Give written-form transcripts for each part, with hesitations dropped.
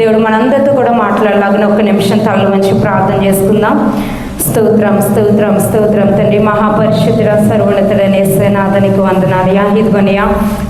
దేవుడు మనందరితో కూడా మాట్లాడలాగిన ఒక్క నిమిషం తలలో మంచి ప్రార్థన చేసుకుందాం. స్తోత్రం స్తోత్రం స్తోత్రం తండ్రి, మహాపరిశుద్ధుడ సర్వోన్నతుడైన యేసునాథనికి వందనాలు. ఇదిగోనయ్యా,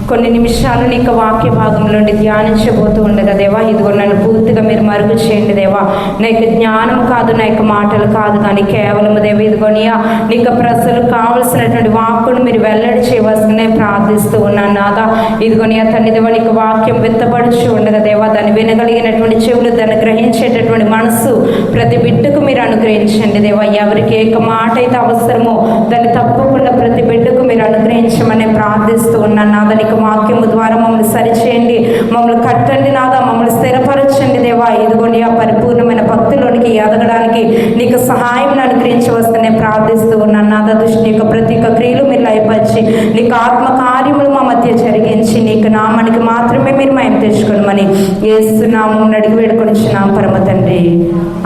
కొన్ని నిమిషాలు నీకు వాక్య భాగంలోండి ధ్యానించబోతూ ఉండగా దేవా, ఇదిగో నన్ను పూర్తిగా మీరు మరుగు చేయండి దేవా. నా యొక్క జ్ఞానం కాదు, నా యొక్క మాటలు కాదు, కానీ కేవలం దేవ ఇదిగోనయ్యా, నీకు ప్రజలకు కావలసినటువంటి వాక్కును మీరు వెల్లడి చేయవలసిన నేను ప్రార్థిస్తూ ఉన్నాను నాదా. ఇదిగోనయ్యా తండ్రి దేవా, నీకు వాక్యం విత్తపడుచు ఉండగా దేవా, దాన్ని వినగలిగినటువంటి చెవులు, దాన్ని గ్రహించేటటువంటి మనస్సు ప్రతి బిడ్డకు మీరు అనుగ్రహించండి దేవా. ఎవరికి ఏ మాట అయితే అవసరమో దాన్ని తప్పకుండా ప్రతి బిడ్డకు మీరు అనుగ్రహించమని ప్రార్థిస్తూ ఉన్నాను నాదా. నీకు వాక్యము ద్వారా మమ్మల్ని సరిచేయండి, మమ్మల్ని కట్టండి నాదా, మమ్మల్ని స్థిరపరచండి దేవా. ఇదిగోండి ఆ పరిపూర్ణమైన భక్తిలోనికి ఎదగడానికి నీకు సహాయం అనుగ్రహించవస్తుందని ప్రార్థిస్తూ ఉన్నాను నాదా. దుష్టి యొక్క ప్రతి ఒక్క క్రియలు మీరు లయపరిచి నీకు ఆత్మ కార్యములు మా మధ్య జరిగించి నీకు నామానికి మాత్రమే మీరు మహిమ తెచ్చుకోమని యేసునామమున అడిగి వేడుకొనిచున్నాం పరమ తండ్రి,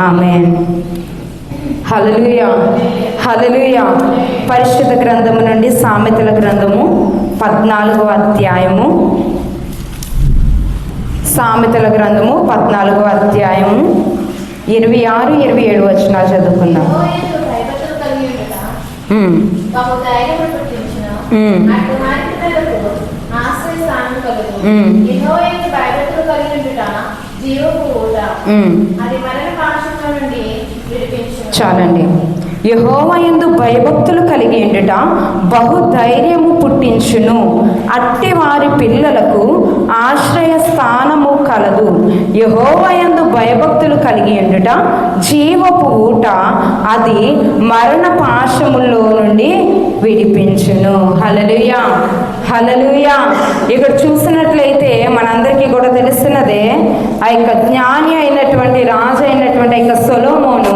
ఆమేన్. హల్లెలూయా హల్లెలూయా. పరిశుద్ధ గ్రంథము నుండి సామెతల గ్రంథము 14వ అధ్యాయము. సామెతల గ్రంథము 14వ అధ్యాయము 26, 27 వచనాలు చదువుకుందాం. చాలండి. యెహోవా యందు భయభక్తులు కలిగి ఉండుట బహుధైర్యము పుట్టించును, అట్టి వారి పిల్లలకు ఆశ్రయ స్థానము కలదు. యెహోవా యందు భయభక్తులు కలిగి ఉండుట జీవపు ఊట, అది మరణ పాశములో నుండి విడిపించును. హల్లెలూయా హల్లెలూయా. ఇక్కడ చూసినట్లయితే మనందరికీ కూడా తెలుస్తున్నదే, ఆ యొక్క జ్ఞాని అయినటువంటి రాజు అయినటువంటి యొక్క సొలొమోను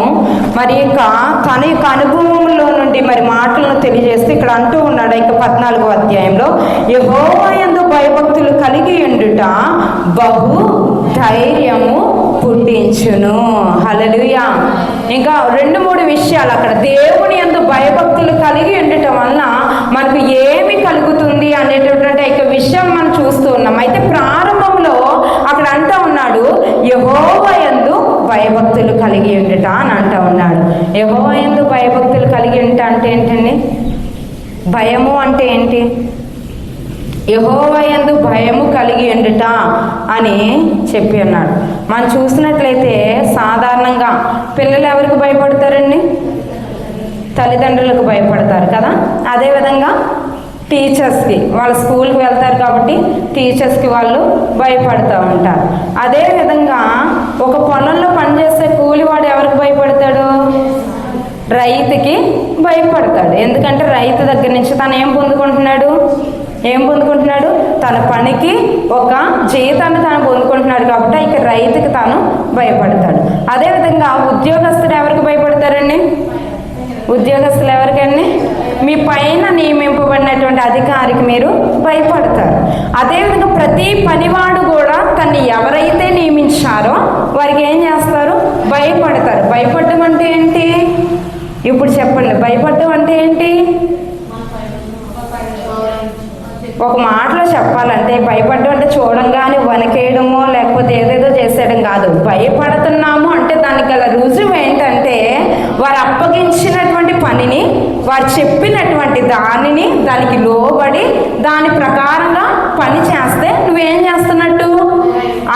మరి యొక్క తన యొక్క అనుభవంలో నుండి మరి మాటలను తెలియజేస్తూ ఇక్కడ అంటూ ఉన్నాడు. ఇక 14వ అధ్యాయంలో యెహోవా యందు భయభక్తులు కలిగి ఉండుట బహు ధైర్యము పుట్టించును. హల్లెలూయా. ఇంకా 2-3 విషయాలు అక్కడ దేవుని యందు భయభక్తులు కలిగి ఉండటం వలన మనకు ఏమి కలుగుతుంది అనేటటువంటి యొక్క విషయం మనం చూస్తూ ఉన్నాం. అయితే ప్రారంభంలో అక్కడ అంటూ ఉన్నాడు యెహోవా యందు భయభక్తులు కలిగి ఉండుట అని అంటూ ఉన్నాడు. యెహోవా యందు భయభక్తులు కలిగి ఉంట అంటే ఏంటండి? భయము అంటే ఏంటి? యెహోవా యందు భయము కలిగి ఉండుట అని చెప్పి అన్నాడు. మనం చూసినట్లయితే సాధారణంగా పిల్లలు ఎవరికి భయపడతారండి? తల్లిదండ్రులకు భయపడతారు కదా. అదేవిధంగా టీచర్స్కి, వాళ్ళ స్కూల్కి వెళ్తారు కాబట్టి టీచర్స్కి వాళ్ళు భయపడుతూ ఉంటారు. అదేవిధంగా ఒక పొలంలో పనిచేసే కూలివాడు ఎవరికి భయపడతాడు? రైతుకి భయపడతాడు. ఎందుకంటే రైతు దగ్గర నుంచి తను ఏం పొందుకుంటున్నాడు? తన పనికి ఒక జీతాన్ని తాను పొందుకుంటున్నాడు కాబట్టి ఇక రైతుకి తాను భయపడతాడు. అదేవిధంగా ఉద్యోగస్తులు ఎవరికి భయపడతారండి? ఉద్యోగస్తులు ఎవరికండి? మీ పైన నియమింపబడినటువంటి అధికారికి మీరు భయపడతారు. అదేవిధంగా ప్రతి పనివాడు కూడా తన్ని ఎవరైతే నియమించారో వారికి ఏం చేస్తారు? భయపడతారు. భయపడడం అంటే ఏంటి? ఇప్పుడు చెప్పండి, భయపడడం అంటే ఏంటి? ఒక మాటలో చెప్పాలంటే భయపడడం అంటే చూడంగానే వణకేయడమో లేకపోతే ఏదేదో చేసేయడం కాదు. భయపడుతున్నాము అంటే దానికి గల రుజువు ఏంటంటే వారు అప్పగించినటువంటి పనిని, వారు చెప్పినటువంటి దానిని, దానికి లోబడి దాని ప్రకారంగా పని చేస్తే నువ్వేం చేస్తున్నట్టు?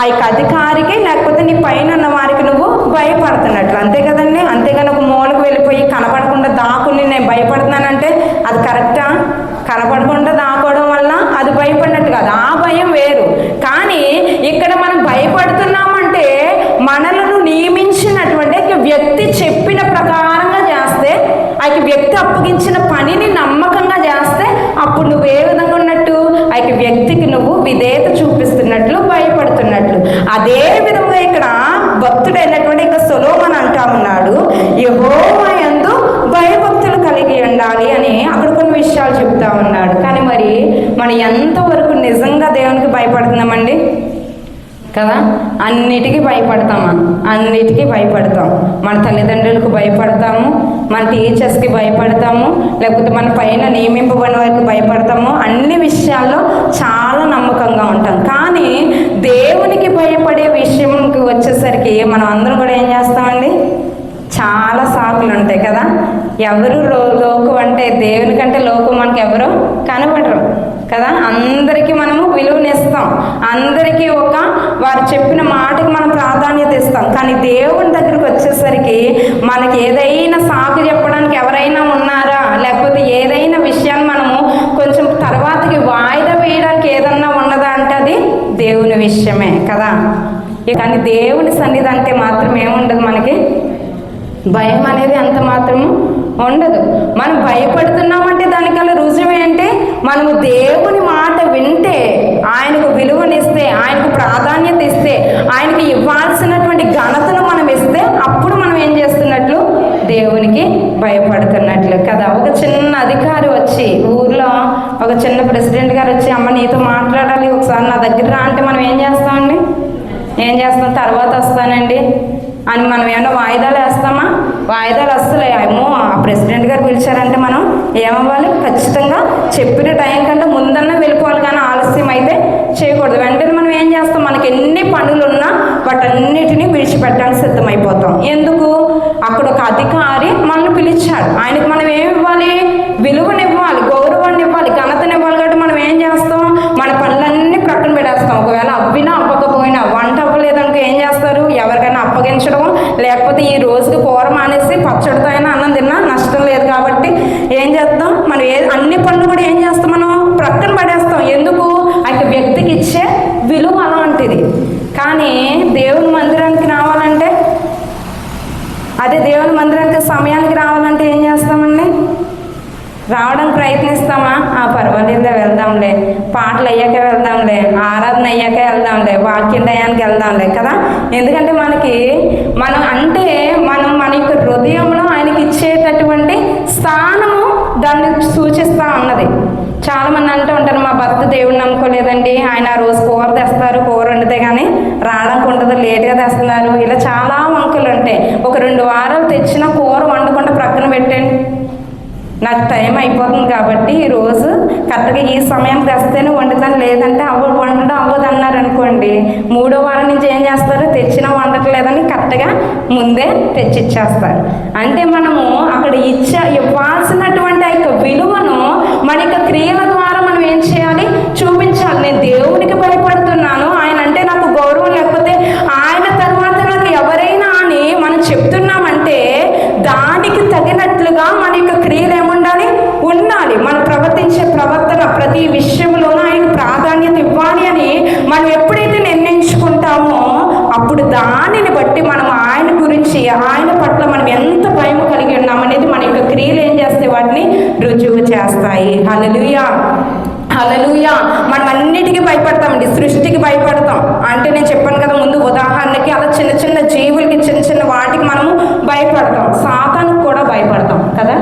ఆ యొక్క అధికారికి లేకపోతే నీ పైన ఉన్న వారికి నువ్వు భయపడుతున్నట్లు, అంతే కదండి. అంతేగాని ఒక మూలకు వెళ్ళిపోయి కనపడకుండా దాక్కుని నేను భయపడుతున్నానంటే అది కరెక్టా? కనపడకుండా దాక్కోవడం వల్ల అది భయపడినట్టు కాదు, ఆ భయం వేరు. కానీ ఇక్కడ మనం భయపడుతున్నామంటే మనలను నియమించినటువంటి వ్యక్తి చెప్పిన ప్రకారంగా చేస్తే, ఆ వ్యక్తి అప్పగించిన పనిని నమ్మకంగా చేస్తే అప్పుడు నువ్వు ఏ విధంగా ఉన్నట్టు? ఆ వ్యక్తికి నువ్వు విధేయత చూపిస్తున్నట్లు, భయపడుతున్నట్లు. అదే విధంగా ఇక్కడ భక్తుడైనటువంటి ఇక సొలొమోను అంటా ఉన్నాడు యెహోవా యందు భయభక్తులు కలిగి ఉండాలి అని అక్కడ కొన్ని విషయాలు చెప్తా ఉన్నాడు. కానీ మరి మనం ఎంతవరకు నిజంగా దేవునికి భయపడుతున్నామండి? కదా, అన్నిటికీ భయపడతామా? అన్నిటికీ భయపడతాం. మన తల్లిదండ్రులకు భయపడతాము, మన టీచర్స్కి భయపడతాము, లేకపోతే మన పైన నియమింపబడిన వారికి భయపడతాము. అన్ని విషయాల్లో చాలా నమ్మకంగా ఉంటాం. కానీ దేవునికి భయపడే విషయంకి వచ్చే మనం అందరం కూడా ఏం చేస్తామండి, చాలా సాకులు ఉంటాయి కదా. ఎవరు లోకం అంటే దేవుని కంటే లోకం మనకి ఎవరు కనబడరు కదా. అందరికీ మనము విలువనిస్తాం, అందరికీ వారు చెప్పిన మాటకి మనం ప్రాధాన్యత ఇస్తాం. కానీ దేవుని దగ్గరికి వచ్చేసరికి మనకి ఏదైనా సాకు చెప్పడానికి ఎవరైనా ఉన్నారా, లేకపోతే ఏదైనా విషయాన్ని మనము కొంచెం తర్వాతకి వాయిదా వేయడానికి ఏదన్నా ఉన్నదా అంటే అది దేవుని విషయమే కదా. కానీ దేవుని సన్నిధి అంటే మాత్రం ఏముండదు, మనకి భయం అనేది అంత మాత్రము ఉండదు. మనం భయపడుతున్నామంటే దానికల్లా రుజువు ఏంటి, మనము దేవుని మాట వింటే, ఆయనకు విలువనిస్తే, ఆయనకు ప్రాధాన్యత ఇస్తే, ఆయనకి ఇవ్వాల్సినటువంటి ఘనతను మనం ఇస్తే అప్పుడు మనం ఏం చేస్తున్నట్లు, దేవునికి భయపడుతున్నట్లు కదా. ఒక చిన్న అధికారి వచ్చి, ఊర్లో ఒక చిన్న ప్రెసిడెంట్ గారు వచ్చి, అమ్మ నీతో మాట్లాడాలి ఒకసారి నా దగ్గర రా అంటే మనం ఏం చేస్తామండి, ఏం చేస్తాం, తర్వాత వస్తానండి అని మనం ఏమన్నా వాయిదాలు వేస్తామా? వాయిదాలు అస్సలే. ఏమో ఆ ప్రెసిడెంట్ గారు పిలిచారంటే మనం ఏమవ్వాలి, ఖచ్చితంగా చెప్పిన టైం కంటే ముందన్నా వెళ్ళిపోవాలి, కానీ ఆలస్యం అయితే చేయకూడదు. వెంటనే మనం ఏం చేస్తాం, మనకి ఎన్ని పనులు ఉన్నా వాటన్నిటినీ విడిచిపెట్టడానికి సిద్ధమైపోతాం. ఎందుకు, అక్కడ ఒక అధికారి మనల్ని పిలిచాడు, ఆయనకు మనం ఏమి ఇవ్వాలి, విలువనివ్వాలి, గౌరవాన్ని ఇవ్వాలి, ఘనతనివ్వాలి. కాబట్టి మనం ఏం చేస్తాం, మన పనులన్నీ ప్రక్కన పెట్టేస్తాం. ఒకవేళ అవ్వినా అవ్వకపోయినా, వంట అవ్వలేదనుకో ఏం చేస్తారు, ఎవరికైనా అప్పగించడం, లేకపోతే ఈ రోజుకి కూర మానేసి పచ్చడితో అయినా అన్నం తిన్నా నష్టం లేదు కాబట్టి ఏం చేస్తాం, మనం అన్ని పనులు కూడా ఏం చేస్తాం, మనం ప్రక్కన పడేస్తాం. ఎందుకు, ఆ వ్యక్తికి ఇచ్చే విలువ అలాంటిది. కానీ దేవుని మందిరానికి రావాలంటే, అదే దేవుని మందిరానికి సమయానికి రావాలంటే ఏం చేస్తామండి, రావడానికి ప్రయత్నిస్తామా? పర్వాలేదులే వెళ్దాంలే, పాటలు అయ్యాక వెళ్దాంలే, ఆరాధన అయ్యాక వెళ్దాంలే, వాక్యం టయానికి వెళ్దాంలే కదా. ఎందుకంటే మనం అంటే మన యొక్క హృదయంలో ఆయనకి ఇచ్చేటటువంటి స్థానము దాన్ని సూచిస్తూ ఉన్నది. చాలామంది అంటూ ఉంటారు, మా భర్త దేవుడిని నమ్ముకోలేదండి, ఆయన రోజు కూర తెస్తారు, కూర వండితే కానీ రావడానికి ఉంటుంది, లేట్గా తెస్తున్నారు, ఇలా చాలా వంకలు ఉంటాయి. ఒక 2 వారాలు తెచ్చిన కూర వండకుండా ప్రక్కన పెట్టండి, నాకు టైం అయిపోతుంది కాబట్టి ఈరోజు కరెక్ట్గా ఈ సమయం తెస్తేనే వండుతాను, లేదంటే వండడం అవ్వదు అన్నారు అనుకోండి, 3వ వారం నుంచి ఏం చేస్తారు, తెచ్చిన వండట్లేదని కరెక్ట్గా ముందే తెచ్చిచ్చేస్తారు. అంటే మనము అక్కడ ఇవ్వాల్సినటువంటి ఆ యొక్క విలువను మన యొక్క క్రియల ద్వారా మనం ఏం చేయాలి, చూపించాలి. నేను దేవునికి భయపడుతున్నాను, ఆయన అంటే నాకు గౌరవం, లేకపోతే ఆయన తర్వాత నాకు ఎవరైనా అని మనం చెప్తున్నామంటే దానికి తగినట్లుగా మన యొక్క క్రియలు ఏముండాలి, ఉండాలి. మనం ప్రవర్తించే ప్రవర్తన ప్రతి విషయంలోనూ ఆయన ప్రాధాన్యత ఇవ్వాలి అని మనం ఎప్పుడైతే నిర్ణయించుకుంటామో అప్పుడు దానిని బట్టి మనం ఆయన గురించి, ఆయన పట్ల మనం ఎంత భయం కలిగి ఉన్నామనేది మన యొక్క క్రియలు ఏం చేస్తాయి, వాటిని రుజువు చేస్తాయి. హల్లెలూయా, హల్లెలూయా. మనం అన్నిటికీ భయపడతామండి, సృష్టికి భయపడతాం. అంటే నేను చెప్పాను కదా ముందు ఉదాహరణకి, అలా చిన్న చిన్న జీవులకి, చిన్న చిన్న వాటికి మనము భయపడతాం. సాతానుకు కూడా భయపడతాం కదా.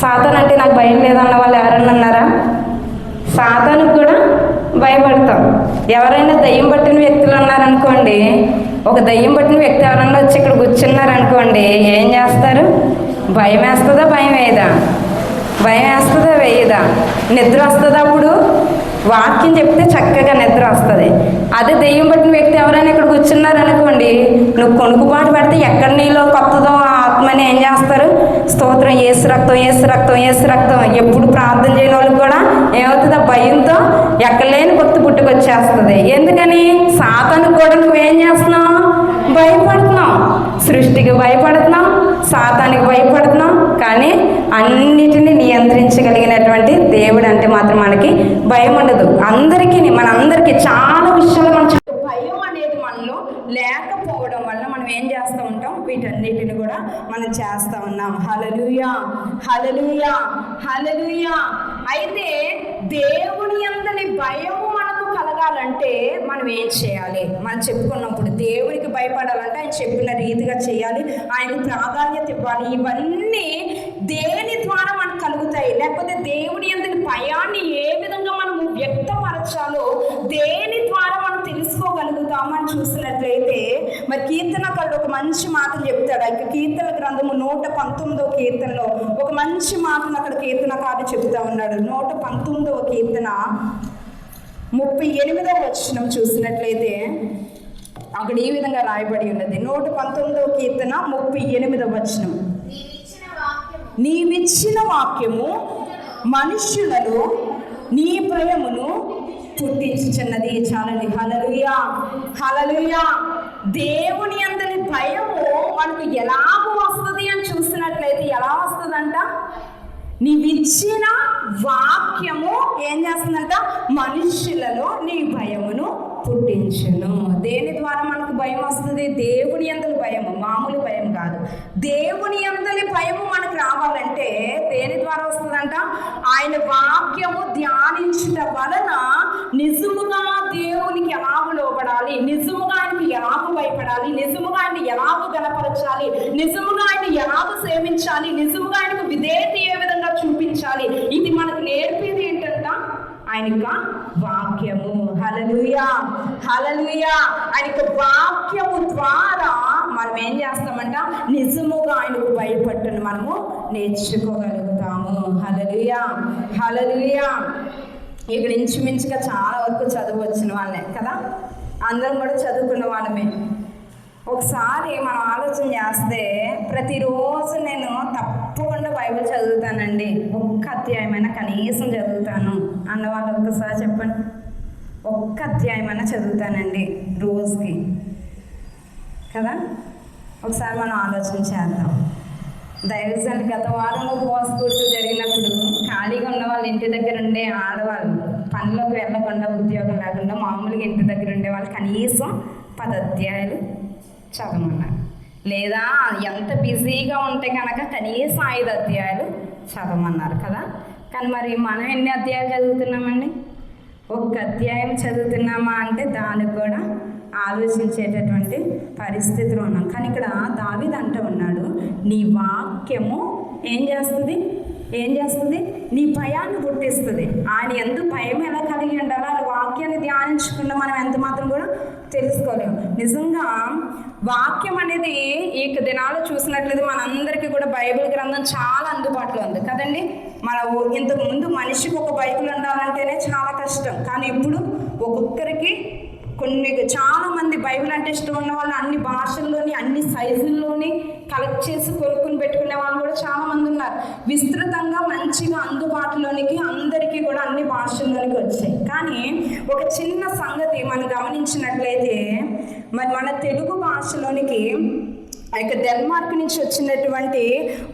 సాతాను అంటే నాకు భయం లేదన్న వాళ్ళు ఎవరన్నా ఉన్నారా? సాతానుకు కూడా భయపడతాం. ఎవరైనా దయ్యం పట్టిన వ్యక్తులు ఉన్నారనుకోండి, ఒక దయ్యం పట్టిన వ్యక్తి ఎవరన్నా వచ్చి ఇక్కడ కూర్చున్నారనుకోండి, ఏం చేస్తారు, భయం వేస్తుందా, భయం వేయదా? భయం వేస్తుందా, వేయదా? నిద్ర వస్తుందా? అప్పుడు వాక్యం చెప్తే చక్కగా నిద్ర వస్తుంది. అదే దెయ్యం పట్టిన వ్యక్తి ఎవరైనా ఇక్కడ కూర్చున్నారనుకోండి, నువ్వు కొనుక్కుబాటు పడితే ఎక్కడ నీలో కొత్తదో ఆత్మని ఏం చేస్తారు, స్తోత్రం, యేసు రక్తం, యేసు రక్తం, యేసు రక్తం. ఎప్పుడు ప్రార్థన చేయని వాళ్ళకి కూడా ఏమవుతుంది, ఆ భయంతో ఎక్కడలేని భక్తి పుట్టుకొచ్చేస్తుంది. ఎందుకని, సాతాను కూడా నువ్వేం చేస్తున్నావు, భయపడుతున్నావు. సృష్టికి భయపడుతున్నాం, సాతానికి భయపడుతున్నాం, కానీ అన్నిటినీ నియంత్రించగలిగినటువంటి దేవుడు అంటే మాత్రం మనకి భయం ఉండదు. మనందరికీ చాలా విషయాలు మనం భయం అనేది మనలో లేకపోవడం వల్ల మనం ఏం చేస్తూ ఉంటాం, వీటన్నిటిని కూడా మనం చేస్తూ ఉన్నాం. హల్లెలూయా, హల్లెలూయా, హల్లెలూయా. అయితే దేవుని యందలి భయము మనకు కలగాలంటే మనం ఏం చేయాలి? మనం చెప్పుకున్నప్పుడు దేవునికి భయపడాలంటే ఆయన చెప్పిన రీతిగా చేయాలి, ఆయనకు ప్రాధాన్యత ఇవ్వాలి. ఇవన్నీ దేని ద్వారా మనకు కలుగుతాయి? లేకపోతే దేవుని యందలి భయాన్ని ఏ విధంగా మనము వ్యక్తపరచాలో దేని ద్వారా మనం తెలుసుకోగలుగుతామని చూసినట్లయితే, మరి కీర్తనకారుడు ఒక మంచి మాటలు చెప్తాడు. ఇక కీర్తన గ్రంథము 119వ కీర్తనలో ఒక మంచి మాటను అక్కడ కీర్తనకారుడు చెప్తా ఉన్నాడు. 119వ కీర్తన 38వ వచనం చూసినట్లయితే, అక్కడ ఈ విధంగా రాయబడి ఉన్నది. 119వ కీర్తన 38వ వచనం. నీవిచ్చిన వాక్యము మనుష్యులలో నీ భయమును పుట్టించుచున్నది. చాలండి. హల్లెలూయా, హల్లెలూయా. దేవుని యందలి భయము మనకు ఎలాగ వస్తుంది అని చూసినట్లయితే ఎలా వస్తుందంట? నీవిచ్చిన వాక్యము ఏం చేస్తుందంట? మనుష్యులలో నీ భయమును పుట్టించును. దేని ద్వారా మనకు భయం వస్తుంది? దేవుని యందలి భయము, మామూలు భయం కాదు. దేవుని యందలి భయము మనకు రావాలంటే దేని ద్వారా వస్తుందంట? ఆయన వాక్యము ధ్యానించుట వలన నిజముగా దేవునికి ఎలాగ లోబడాలి, నిజముగా ఆయనకి ఎలాగ భయపడాలి, నిజముగా ఆయన ఎలాగ గణపరచాలి, నిజముగా ఆయన ఎలాగ సేవించాలి, నిజముగా ఆయనకు విధేయత ఏ విధంగా చూపించాలి, ఇది మనకు నేర్పేది ఏంటంట? ఆయన యొక్క వాక్యము. హల్లెలూయా, హల్లెలూయా. ఆయన యొక్క వాక్యము ద్వారా మనం ఏం చేస్తామంట? నిజముగా ఆయనకు భయపట్టును మనము నేర్చుకోగలుగుతాము. హల్లెలూయా, హల్లెలూయా. ఇక్కడ ఇంచుమించుగా చాలా వరకు చదువు వచ్చిన వాళ్ళే కదా, అందరం కూడా చదువుకున్న వాళ్ళమే. ఒకసారి మనం ఆలోచన చేస్తే ప్రతిరోజు నేను తప్పకుండా బైబిల్ చదువుతానండి, ఒక్క అధ్యాయమైనా కనీసం చదువుతాను అన్న వాళ్ళు ఒక్కసారి చెప్పండి. ఒక్క అధ్యాయమైనా చదువుతానండి రోజుకి కదా. ఒకసారి మనం ఆలోచన చేద్దాం. దైవజనులు గత వారంలో ఉపవాస కూర్చు జరిగినప్పుడు ఖాళీగా ఉన్న వాళ్ళు, ఇంటి దగ్గర ఉండే ఆడవాళ్ళు, పనిలోకి వెళ్ళకుండా ఉద్యోగం లేకుండా మామూలుగా ఇంటి దగ్గర ఉండే వాళ్ళు కనీసం 10 అధ్యాయాలు చదవమన్నారు. లేదా ఎంత బిజీగా ఉంటే కనుక కనీసం 5 అధ్యాయాలు చదవమన్నారు కదా. కానీ మరి మనం ఎన్ని అధ్యాయాలు చదువుతున్నామండి? ఒక్క అధ్యాయం చదువుతున్నామా అంటే దానికి కూడా ఆలోచించేటటువంటి పరిస్థితిలో ఉన్నాం. కానీ ఇక్కడ దావీదు అంటూ ఉన్నాడు, నీ వాక్యము ఏం చేస్తుంది? ఏం చేస్తుంది? నీ భయాన్ని పుట్టిస్తుంది. ఆయన ఎందుకు భయం ఎలా కలిగి ఉండాలో ఆయన వాక్యాన్ని ధ్యానించకుండా మనం ఎంత మాత్రం కూడా తెలుసుకోలేము. నిజంగా వాక్యం అనేది ఈ దినాల్లో చూసినట్లయితే మనందరికీ కూడా బైబిల్ గ్రంథం చాలా అందుబాటులో ఉంది కదండి. మన ఇంతకు ముందు మనిషికి ఒక బైబిల్ ఉండాలంటేనే చాలా కష్టం. కానీ ఇప్పుడు ఒక్కొక్కరికి చాలా మంది బైబిల్ అంటే ఇష్టం ఉన్న వాళ్ళు అన్ని భాషల్లోని అన్ని సైజుల్లోని కలెక్ట్ చేసి కొనుక్కుని పెట్టుకునే వాళ్ళు కూడా చాలా మంది ఉన్నారు. విస్తృతంగా మంచిగా అందుబాటులోనికి అందరికీ కూడా అన్ని భాషల్లోనికి వచ్చాయి. కానీ ఒక చిన్న సంగతి మనం గమనించినట్లయితే మరి మన తెలుగు భాషలోనికి డెన్మార్క్ నుంచి వచ్చినటువంటి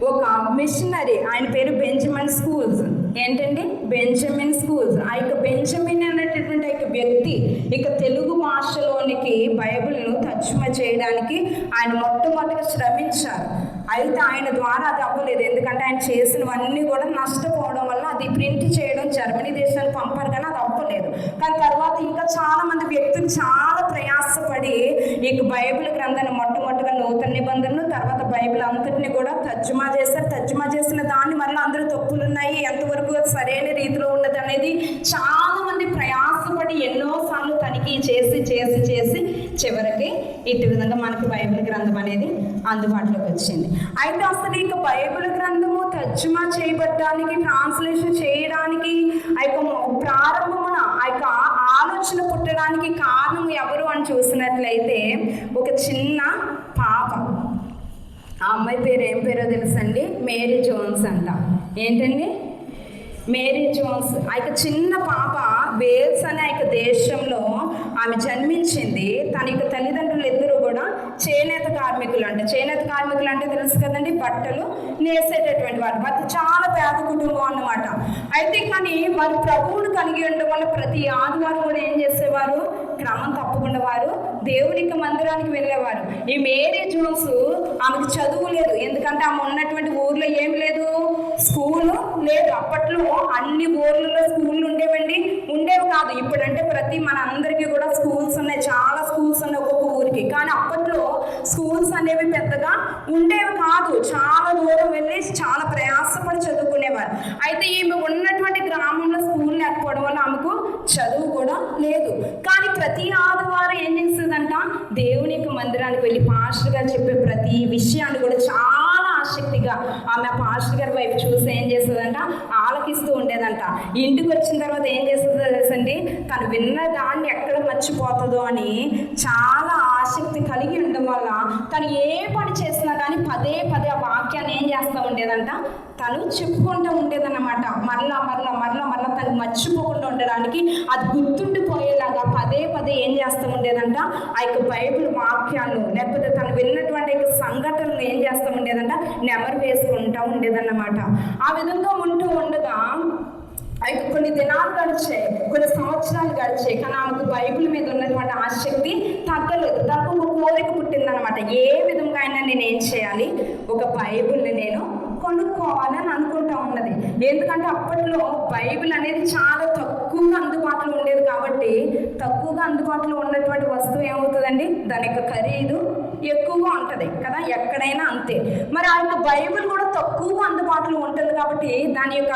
ఒక మిషనరీ, ఆయన పేరు బెంజమిన్ స్కూల్స్. ఏంటండి? Benjamin schools. ఆ యొక్క బెంజమిన్ అనేటటువంటి ఆ యొక్క వ్యక్తి ఇక తెలుగు భాషలోనికి బైబిల్ను తర్జుమా చేయడానికి ఆయన మొట్టమొదటిగా శ్రమించారు. అయితే ఆయన ద్వారా అది అవ్వలేదు. ఎందుకంటే ఆయన చేసినవన్నీ కూడా నష్టపోవడం వల్ల అది ప్రింట్ చేయడం జర్మనీ దేశానికి పంపారు, కానీ అది అవ్వలేదు. కానీ తర్వాత ఇంకా చాలా మంది వ్యక్తులు చాలా ప్రయాసపడి ఈ బైబిల్ గ్రంథాన్ని మొట్టమొదటిగా నూతన నిబంధనలు, తర్వాత బైబిల్ అంతటిని కూడా తర్జుమా చేస్తారు. తర్జుమా చేసిన దాన్ని మళ్ళీ అందరూ తప్పులు ఉన్నాయి, ఎంతవరకు సరైన రీతిలో ఉన్నది అనేది చాలా మంది ప్రయాసపడి ఎన్నోసార్లు తనిఖీ చేసి చేసి చేసి చివరికి ఇటు విధంగా మనకి బైబిల్ గ్రంథం అనేది అందుబాటులోకి వచ్చింది. అయితే అసలు ఇక బైబిల్ గ్రంథము తర్జుమా చేయబడడానికి, ట్రాన్స్లేషన్ చేయడానికి ఆ యొక్క ప్రారంభమున ఆ యొక్క ఆలోచన పుట్టడానికి కారణం ఎవరు అని చూసినట్లయితే ఒక చిన్న పాప. ఆ అమ్మాయి పేరు ఏం పేరో తెలుసండి? మేరీ జోన్స్ అంట. ఏంటండి? Mary Jones. ఆ యొక్క చిన్న పాప వేల్స్ అనే ఆ దేశంలో ఆమె జన్మించింది. తన యొక్క తల్లిదండ్రులు ఇద్దరు కూడా చేనేత కార్మికులు అంట. చేనేత కార్మికులు అంటే తెలుసు కదండి, బట్టలు నేసేటటువంటి వారు. వారు చాలా పేద కుటుంబం అన్నమాట. అయితే కానీ వారు ప్రభువును కలిగి ఉండడం వల్ల ప్రతి ఆదివారం కూడా ఏం చేసేవారు? క్రమం తప్పకుండా వారు దేవుని మందిరానికి వెళ్ళేవారు. ఈ మేరీ జోన్స్ ఆమెకు చదువు లేదు. ఎందుకంటే ఆమె ఉన్నటువంటి ఊర్లో ఏం లేదు, స్కూలు లేదు. అప్పట్లో అన్ని ఊర్లలో స్కూళ్ళు ఉండేవండి? ఉండేవి కాదు. ఇప్పుడంటే ప్రతి మన అందరికీ కూడా స్కూల్స్ ఉన్నాయి, చాలా స్కూల్స్ ఉన్నాయి ఒక్కొక్క ఊరికి. కానీ అప్పట్లో స్కూల్స్ అనేవి పెద్దగా ఉండేవి కాదు. చాలా దూరం వెళ్ళి చాలా ప్రయాసపడి చదువుకునేవారు. అయితే ఈమె ఉన్నటువంటి గ్రామంలో స్కూల్ లేకపోవడం వల్ల ఆమెకు చదువు కూడా లేదు. కానీ ప్రతి ఆదివారం ఏం చేస్తుందంట? దేవుని యొక్క మందిరానికి వెళ్ళి పాస్టర్ గారు చెప్పే ప్రతి విషయాన్ని కూడా చాలా ఆసక్తిగా ఆమె పాస్టర్ గారి వైపు చూసి ఏం చేస్తుందంట? ఆలకిస్తూ ఉండేదంట. ఇంటికి వచ్చిన తర్వాత ఏం చేస్తుందో తెలుసండి, తను విన్న దాన్ని ఎక్కడ మర్చిపోతుందో అని చాలా ఆసక్తి కలిగి ఉండడం వల్ల తను ఏ పని చేసినా కానీ పదే పదే ఆ వాక్యాన్ని ఏం చేస్తూ ఉండేదంట, తను చెప్పుకుంటూ ఉండేదన్నమాట. మరలా మరలా మరలా మరలా తను మర్చిపోకుండా ఉండడానికి, అది గుర్తుండిపోయేలాగా పదే పదే ఏం చేస్తూ ఉండేదంట, ఆ యొక్క బైబిల్ వాక్యాలు లేకపోతే తను విన్నటువంటి సంఘటనలు ఏం చేస్తూ ఉండేదంట, నెమరు వేసుకుంటూ ఉండేదన్నమాట. ఆ విధంగా ఉంటూ ఉండగా అయితే కొన్ని దినాలు గడిచాయి, కొన్ని సంవత్సరాలు గడిచాయి, కానీ ఆమెకు బైబిల్ మీద ఉన్నటువంటి ఆసక్తి తగ్గలేదు. తనకు ఒక కోరిక పుట్టిందనమాట. ఏ విధంగా అయినా నేను ఏం చేయాలి, ఒక బైబిల్ని నేను కొనుక్కోవాలని అనుకుంటా ఉన్నది. ఎందుకంటే అప్పట్లో బైబిల్ అనేది చాలా తక్కువగా అందుబాటులో ఉండేది కాబట్టి, తక్కువగా అందుబాటులో ఉన్నటువంటి వస్తువు ఏమవుతుందండి, దాని యొక్క ఖరీదు ఎక్కువగా ఉంటుంది కదా, ఎక్కడైనా అంతే. మరి ఆ యొక్క బైబిల్ కూడా తక్కువగా అందుబాటులో ఉంటుంది కాబట్టి దాని యొక్క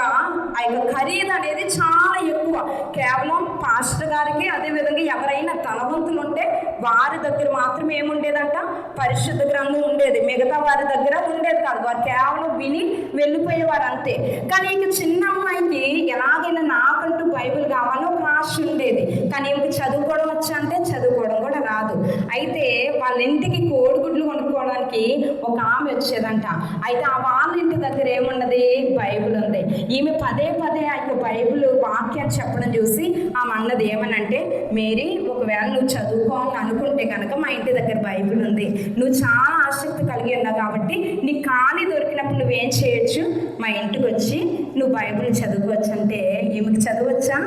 ఆ యొక్క ఖరీదు అనేది చాలా ఎక్కువ. కేవలం పాస్టర్ గారికి, అదేవిధంగా ఎవరైనా ధనవంతులు ఉంటే వారి దగ్గర మాత్రమే ఏముండేదంట, పరిశుద్ధ గ్రంథం ఉండేది. మిగతా వారి దగ్గర ఉండేది కాదు. వారు కేవలం విని వెళ్ళిపోయేవారు అంతే. కానీ ఇంక చిన్న అమ్మాయికి ఎలాగైనా నాకంటూ బైబిల్ కావాలో ఒక ఆశ ఉండేది. కానీ ఇంక చదువుకోవడం వచ్చా అంటే చదువుకోవడం కూడా రాదు. అయితే వాళ్ళ ఇంటికి కోడిగుడ్లు కొనుక్కోవడానికి ఒక ఆమె వచ్చేదంట. అయితే ఆ వాళ్ళ ఇంటి దగ్గర ఏమున్నది, బైబిల్ ఉంది. ఈమె పదే పదే ఆ యొక్క బైబిల్ వాక్యాన్ని చెప్పడం చూసి ఆమె అన్నది ఏమనంటే, మేరీ, ఒకవేళ నువ్వు చదువుకోవాలని అనుకుంటే కనుక మా ఇంటి దగ్గర బైబిల్ ఉంది, నువ్వు చాలా ఆసక్తి కలిగి ఉన్నావు కాబట్టి నీకు ఖాళీ దొరికినప్పుడు నువ్వేం చేయొచ్చు, మా ఇంటికి వచ్చి నువ్వు బైబిల్ చదువుకోవచ్చు. అంటే ఈమెకి చదవచ్చా,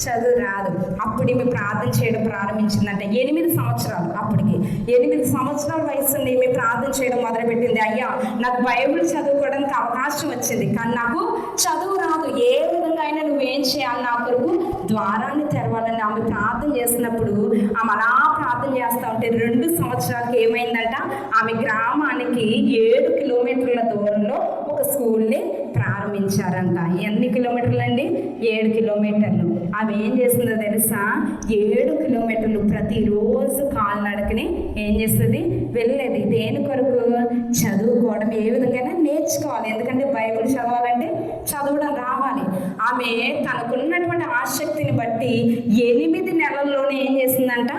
చదువు రాదు. అప్పుడు ఈమె ప్రార్థన చేయడం ప్రారంభించిందంటే 8 సంవత్సరాలు. అప్పటికి 8 సంవత్సరాల వయసు నుండి ఈమె ప్రార్థన చేయడం మొదలుపెట్టింది. అయ్యా, నాకు బైబిల్ చదువుకోవడానికి అవకాశం వచ్చింది, కానీ నాకు చదువు రాదు, ఏ విధంగా అయినా నువ్వేం చేయాలి, నా కొరకు ద్వారాన్ని తెరవాలని ఆమె ప్రార్థన చేసినప్పుడు ఆమె అలా ప్రార్థన చేస్తూ ఉంటే 2 సంవత్సరాలకి ఏమైందంట, ఆమె గ్రామానికి 7 కిలోమీటర్ల దూరంలో ఒక స్కూల్ని ప్రారంభించారంట. ఎన్ని కిలోమీటర్లు అండి, 7 కిలోమీటర్లు. ఆమె ఏం చేస్తుందో తెలుసా, 7 కిలోమీటర్లు ప్రతిరోజు కాలినడకని ఏం చేస్తుంది, వెళ్ళేది. దేని కొరకు, చదువుకోవడం ఏ విధంగా నేర్చుకోవాలి. ఎందుకంటే బైబిల్ చదవాలంటే చదవడం రావాలి. ఆమె తనకున్నటువంటి ఆసక్తిని బట్టి 8 నెలల్లోనే ఏం చేసిందంట,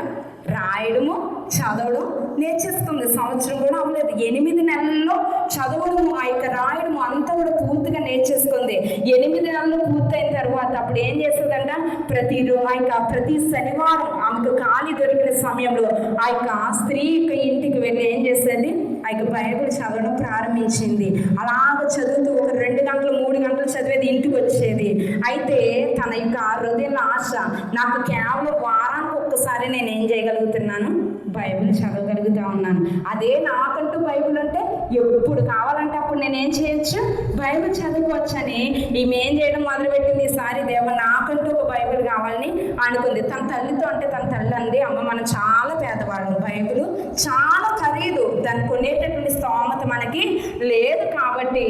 రాయడము చదవడం నేర్చేసుకుంది. సంవత్సరం కూడా అవ్వలేదు, 8 నెలల్లో చదవడము, ఆ యొక్క రాయడము అంతా కూడా పూర్తిగా నేర్చేసుకుంది. 8 నెలలు పూర్తయిన తర్వాత అప్పుడు ఏం చేస్తుందంట, ప్రతి శనివారం ఆమెకు ఖాళీ దొరికిన సమయంలో ఆ యొక్క స్త్రీ యొక్క ఇంటికి వెళ్ళి ఏం చేసేది, ఆ యొక్క బైబిల్ చదవడం ప్రారంభించింది. అలాగ చదువుతూ ఒక 2 గంటలు 3 గంటలు చదివేది, ఇంటికి వచ్చేది. అయితే తన యొక్క హృదయంలో ఆశ, నాకు కేవలం వారానికి ఒక్కసారి నేను ఏం చేయగలుగుతున్నాను, బైబిల్ చదవగలుగుతా ఉన్నాను. అదే నాకంటూ బైబిల్ అంటే ఎప్పుడు కావాలంటే అప్పుడు నేనేం చేయొచ్చు, బైబిల్ చదువుకోవచ్చు అని ఈమె ఏం చేయడం మొదలుపెట్టింది. ఈసారి దేవ, నాకంటూ ఒక బైబిల్ కావాలని అనుకుంది. తన తల్లితో అంటే తన తల్లి అంది, అమ్మ, మనం చాలా పేదవాళ్ళం, బైబిల్ చాలా ఖరీదు, దాన్ని కొనేటటువంటి స్తోమత మనకి లేదు కాబట్టి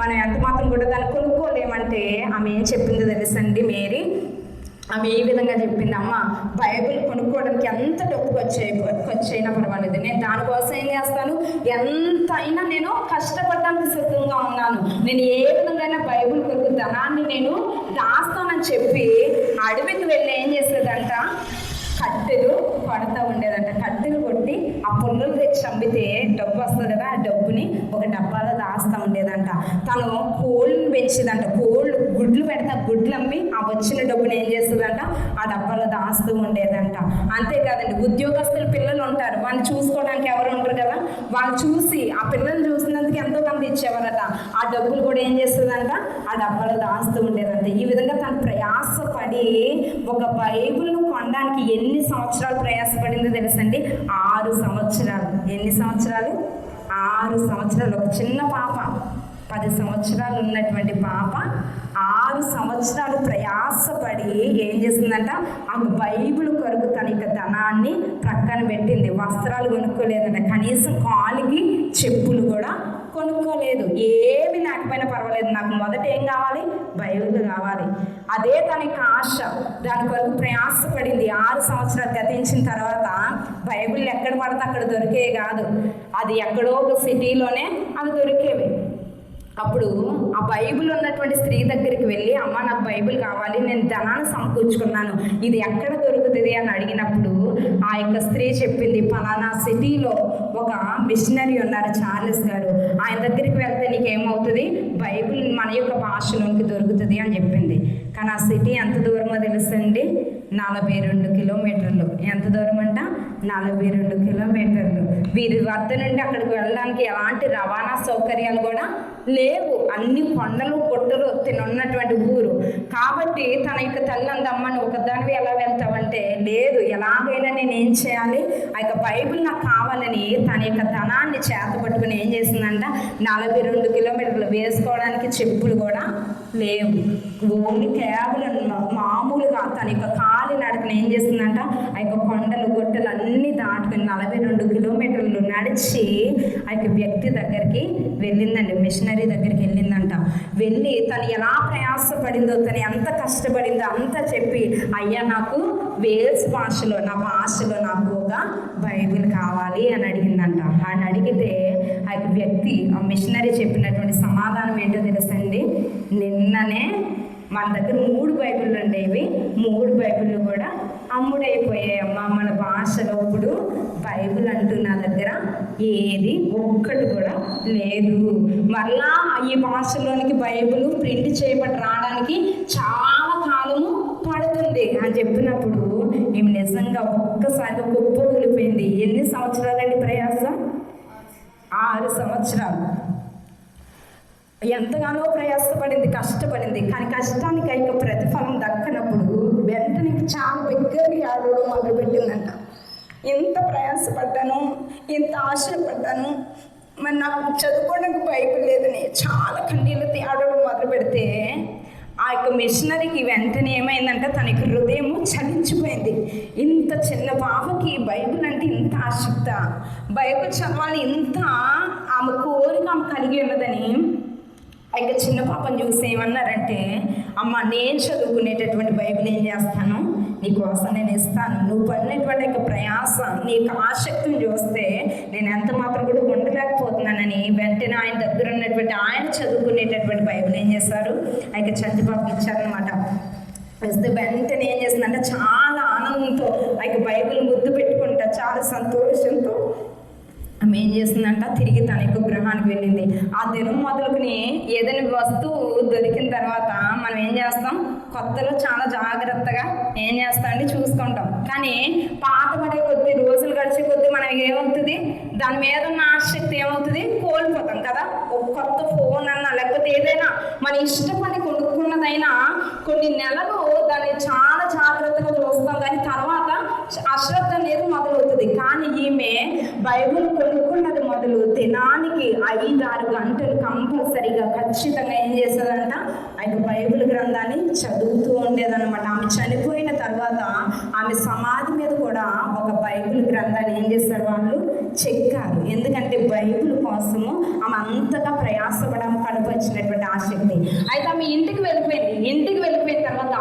మనం ఎంత మాత్రం కూడా దాన్ని కొనుక్కోలేమంటే ఆమె ఏం చెప్పిందో తెలుసండి, మేరీ. ఆమె ఏ విధంగా చెప్పింది, అమ్మ, బైబిల్ కొనుక్కోవడానికి ఎంత డబ్బు ఖర్చైనా పర్వాలేదు, నేను దానికోసం ఏం చేస్తాను, ఎంత అయినా నేను కష్టపడడానికి సిద్ధంగా ఉన్నాను, నేను ఏ విధంగా బైబిల్ కొరకు ధనాన్ని నేను దాస్తానని చెప్పి అడవికి వెళ్ళి ఏం చేసేదంట, కట్టెలు కొడతా ఉండేదంట. కట్టెలు కొట్టి ఆ పుల్లలు తెచ్చి అమ్మితే డబ్బు వస్తుంది కదా, ఆ డబ్బుని ఒక డబ్బాలో దాస్తూ ఉండేదంట. తను కోళ్ళని పెంచేదంట, కోళ్ళు గుడ్లు పెడతా, గుడ్లు అమ్మి ఆ వచ్చిన డబ్బుని ఏం చేస్తుందంట, ఆ డబ్బాలో దాస్తూ ఉండేదంట. అంతేకాదండి, ఉద్యోగస్తుల పిల్లలు ఉంటారు, వాళ్ళని చూసుకోవడానికి ఎవరు ఉంటారు కదా, వాళ్ళు చూసి ఆ పిల్లల్ని చూసినందుకు ఎంతో మంది ఇచ్చేవారట. ఆ డబ్బులు కూడా ఏం చేస్తుందంట, ఆ డబ్బాలో దాస్తూ ఉండేదంట. ఈ విధంగా తను ప్రయాసపడి ఒక బైబిల్ను కొనడానికి ఎన్ని సంవత్సరాలు ప్రయాసపడిందో తెలుసండి, 6 సంవత్సరాలు. ఎన్ని సంవత్సరాలు, 6 సంవత్సరాలు. ఒక చిన్న పాప, 10 సంవత్సరాలు ఉన్నటువంటి పాప 6 సంవత్సరాలు ప్రయాసపడి ఏం చేసిందంట, ఆ బైబిల్ కొరకు తన యొక్క ధనాన్ని ప్రక్కన పెట్టింది. వస్త్రాలు కొనుక్కోలేదంట, కనీసం కాలికి చెప్పులు కూడా కొనుక్కోలేదు. ఏమి లేకపోయినా పర్వాలేదు, నాకు మొదట ఏం కావాలి, బైబిల్ కావాలి. అదే తన యొక్క ఆశ, దాని కొరకు ప్రయాసపడింది. 6 సంవత్సరాలు గతించిన తర్వాత బైబిల్ ఎక్కడ పడితే అక్కడ దొరికేవి కాదు, అది ఎక్కడో ఒక సిటీలోనే అవి దొరికేవి. అప్పుడు ఆ బైబిల్ ఉన్నటువంటి స్త్రీ దగ్గరికి వెళ్ళి, అమ్మ నాకు బైబిల్ కావాలి, నేను ధనాన్ని సమకూర్చుకున్నాను, ఇది ఎక్కడ దొరుకుతుంది అని అడిగినప్పుడు ఆ యొక్క స్త్రీ చెప్పింది, పలానా సిటీలో ఒక మిషనరీ ఉన్నారు చార్లెస్ గారు, ఆయన దగ్గరికి వెళ్తే నీకేమవుతుంది, బైబిల్ మన యొక్క భాషలోనికి దొరుకుతుంది అని చెప్పింది. కానీ ఆ సిటీ ఎంత దూరమో తెలుసండి, 42 కిలోమీటర్లు. ఎంత దూరం అంట? 42 కిలోమీటర్లు. వీరి వద్ద నుండి అక్కడికి వెళ్ళడానికి ఎలాంటి రవాణా సౌకర్యాలు కూడా లేవు. అన్ని కొండలు గుట్టలు తినున్నటువంటి ఊరు. కాబట్టి తన యొక్క తల్లి అందమ్మని ఒకదానివి ఎలా వెళ్తావంటే, లేదు, ఎలాగైనా నేను ఏం చేయాలి, ఆ యొక్క బైబిల్ నాకు కావాలని తన యొక్క ధనాన్ని చేత పట్టుకుని ఏం చేసిందంట, 42 కిలోమీటర్లు. వేసుకోవడానికి చెప్పులు కూడా లేవు. ఓన్లీ కేవలం మామూలుగా తన యొక్క కాలి నడకని ఏం చేస్తుందంట, ఆ యొక్క కొండలు గుట్టలు అన్నీ దాటుకుని 42 కిలోమీటర్లు నడిచి ఆ యొక్క వ్యక్తి దగ్గరికి వెళ్ళిందండి, మిషనరీ దగ్గరికి వెళ్ళిందంట. వెళ్ళి తను ఎలా ప్రయాసపడిందో, తను ఎంత కష్టపడిందో అంతా చెప్పి, అయ్యా నాకు వేల్స్ భాషలో, నా భాషలో నాకు ఒక బైబిల్ కావాలి అని అడిగిందంట. అని అడిగితే ఆ యొక్క వ్యక్తి, ఆ మిషనరీ చెప్పినటువంటి సమాధానం ఏంటో తెలుసండి, నిన్ననే మన దగ్గర 3 బైబిళ్ళు ఉండేవి, 3 బైబిళ్ళు కూడా అమ్ముడైపోయాయమ్మా మన భాషలో. ఇప్పుడు బైబిల్ అంటూ నా దగ్గర ఏది ఒక్కటి కూడా లేదు. మరలా ఈ భాషలోనికి బైబిల్ ప్రింట్ చేయబడి రావడానికి చాలా కాలము పడుతుంది అని చెప్పినప్పుడు ఈమె నిజంగా ఒక్కసారిగా కుప్ప కూలిపోయింది. ఎన్ని సంవత్సరాలండి ప్రయాస? 6 సంవత్సరాలు. ఎంతగానో ప్రయాసపడింది, కష్టపడింది. కానీ కష్టానికి అయిక ప్రతిఫలం దక్కనప్పుడు వెంటనే చాలా బిగ్గరగా ఆడడం మొదలుపెట్టిందంట. ఇంత ప్రయాసపడ్డాను, ఇంత ఆశపడ్డాను, మరి నాకు చదువుకోవడానికి బైబిల్ లేదని చాలా కన్నీళ్ళతో ఆడడం మొదలు పెడితే ఆ యొక్క మిషనరీకి వెంటనే ఏమైందంటే తన యొక్క హృదయం చలించిపోయింది. ఇంత చిన్న పాపకి బైబిల్ అంటే ఇంత ఆసక్త, బైబిల్ చదవాలి ఇంత ఆమె కోరిక ఆమె కలిగి ఉన్నదని ఇంకా చిన్న పాపను చూసి ఏమన్నారంటే, అమ్మ నేను చదువుకునేటటువంటి బైబిల్ ఏం చేస్తాను, నీకోసం నేను ఇస్తాను, నువ్వు పడినటువంటి యొక్క ప్రయాస, నీకు ఆసక్తిని చూస్తే నేను ఎంత మాత్రం కూడా ఉండలేకపోతున్నానని వెంటనే ఆయన దగ్గర ఉన్నటువంటి ఆయన చదువుకునేటటువంటి బైబిల్ ఏం చేస్తారు, అయితే చంటి పాపకి ఇచ్చారనమాట. వస్తే వెంటనే ఏం చేస్తుందంటే చాలా ఆనందంతో ఆ బైబిల్ ముద్దు పెట్టుకుంటా చాలా సంతోషంతో ఆమె ఏం చేస్తుందంట, తిరిగి తన యొక్క గృహానికి వెళ్ళింది. ఆ దినం మొదలుకుని ఏదైనా వస్తువు దొరికిన తర్వాత మనం ఏం చేస్తాం, కొత్తలో చాలా జాగ్రత్తగా ఏం చేస్తామండి చూసుకుంటాం. కానీ పాత పడే కొద్దీ, రోజులు గడిచే కొద్దీ మనం ఏమవుతుంది, దాని మీద ఉన్న ఆసక్తి ఏమవుతుంది, కోల్పోతాం కదా. ఒక కొత్త ఫోన్ అన్నా లేకపోతే ఏదైనా మన ఇష్టపడి కొనుక్కున్నదైనా కొన్ని నెలలు దాన్ని చాలా జాగ్రత్తగా చూస్తాం, కానీ తర్వాత అశ్రద్ధ అనేది మొదలవుతుంది. కానీ ఈమె బైబిల్ కొనుక్కున్నది మొదలు దినానికి 5-6 గంటలు కంపల్సరీగా ఖచ్చితంగా ఏం చేస్తుందంట, ఆయన బైబిల్ గ్రంథాన్ని చదువుతూ ఉండేదన్నమాట. ఆమె చనిపోయిన తర్వాత ఆమె సమాధి మీద కూడా ఒక బైబిల్ గ్రంథాన్ని ఏం చేస్తారు, వాళ్ళు చెక్కారు. ఎందుకంటే బైబిల్ కోసము ఆమె అంతగా ప్రయాసపడడం కడుపు వచ్చినటువంటి ఆసక్తి. అయితే ఆమె ఇంటికి వెళ్ళిపోయింది. ఇంటికి వెళ్ళిపోయిన తర్వాత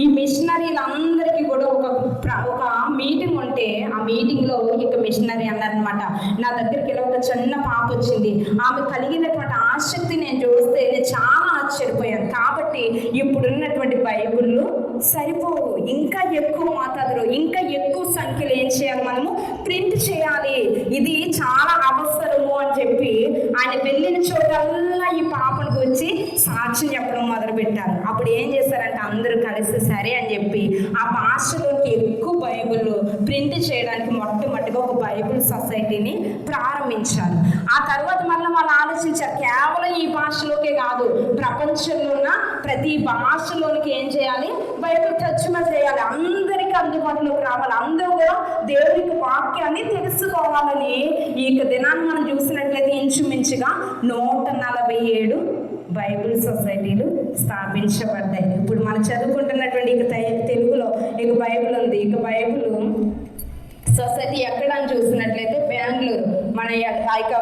ఈ మిషనరీలందరికీ కూడా ఒక మీటింగ్ ఉంటే ఆ మీటింగ్లో ఇక మిషనరీ అన్నారనమాట, నా దగ్గరికి ఇలా ఒక చిన్న పాప వచ్చింది, ఆమె కలిగినటువంటి ఆసక్తి నేను చూస్తే నేను చాలా ఆశ్చర్యపోయాను. కాబట్టి ఇప్పుడున్నటువంటి బైబిళ్ళు సరిపోవు, ఇంకా ఎక్కువ మోతాదులో ఇంకా ఎక్కువ సంఖ్యలో ఏం చేయాలి, మనము ప్రింట్ చేయాలి, ఇది చాలా అవసరము అని చెప్పి ఆయన వెళ్ళిన చోటల్లా ఈ పాపను వచ్చి సాక్ష్యం చెప్పడం మొదలుపెట్టారు. అప్పుడు ఏం చేశారంటే అందరూ కలిసి సరే అని చెప్పి ఆ భాషలోకి ఎక్కువ బైబిల్ ప్రింట్ చేయడానికి మొట్టమొదటిగా ఒక బైబిల్ సొసైటీని ప్రారంభించారు. ఆ తర్వాత మళ్ళీ వాళ్ళు ఆలోచించారు, కేవలం ఈ భాషలోకే కాదు, ప్రపంచంలో ఉన్న ప్రతి భాషలోనికి ఏం చేయాలి, బైబిల్ తర్జుమా చేయాలి, అందరికీ అందుబాటులోకి రావాలి, అందరూ కూడా దేవునికి వాక్యాన్ని తెలుసుకోవాలని ఈ దినాన్ని మనం చూసినట్లయితే ఇంచుమించుగా 147 బైబిల్ సొసైటీలు స్థాపించబడ్డాయి. ఇప్పుడు మనం చదువుకుంటున్నటువంటి ఇక తెలుగులో ఇక బైబిల్ ఉంది. ఇక బైబిల్ సొసైటీ ఎక్కడ అని చూసినట్లయితే బెంగళూరు, మన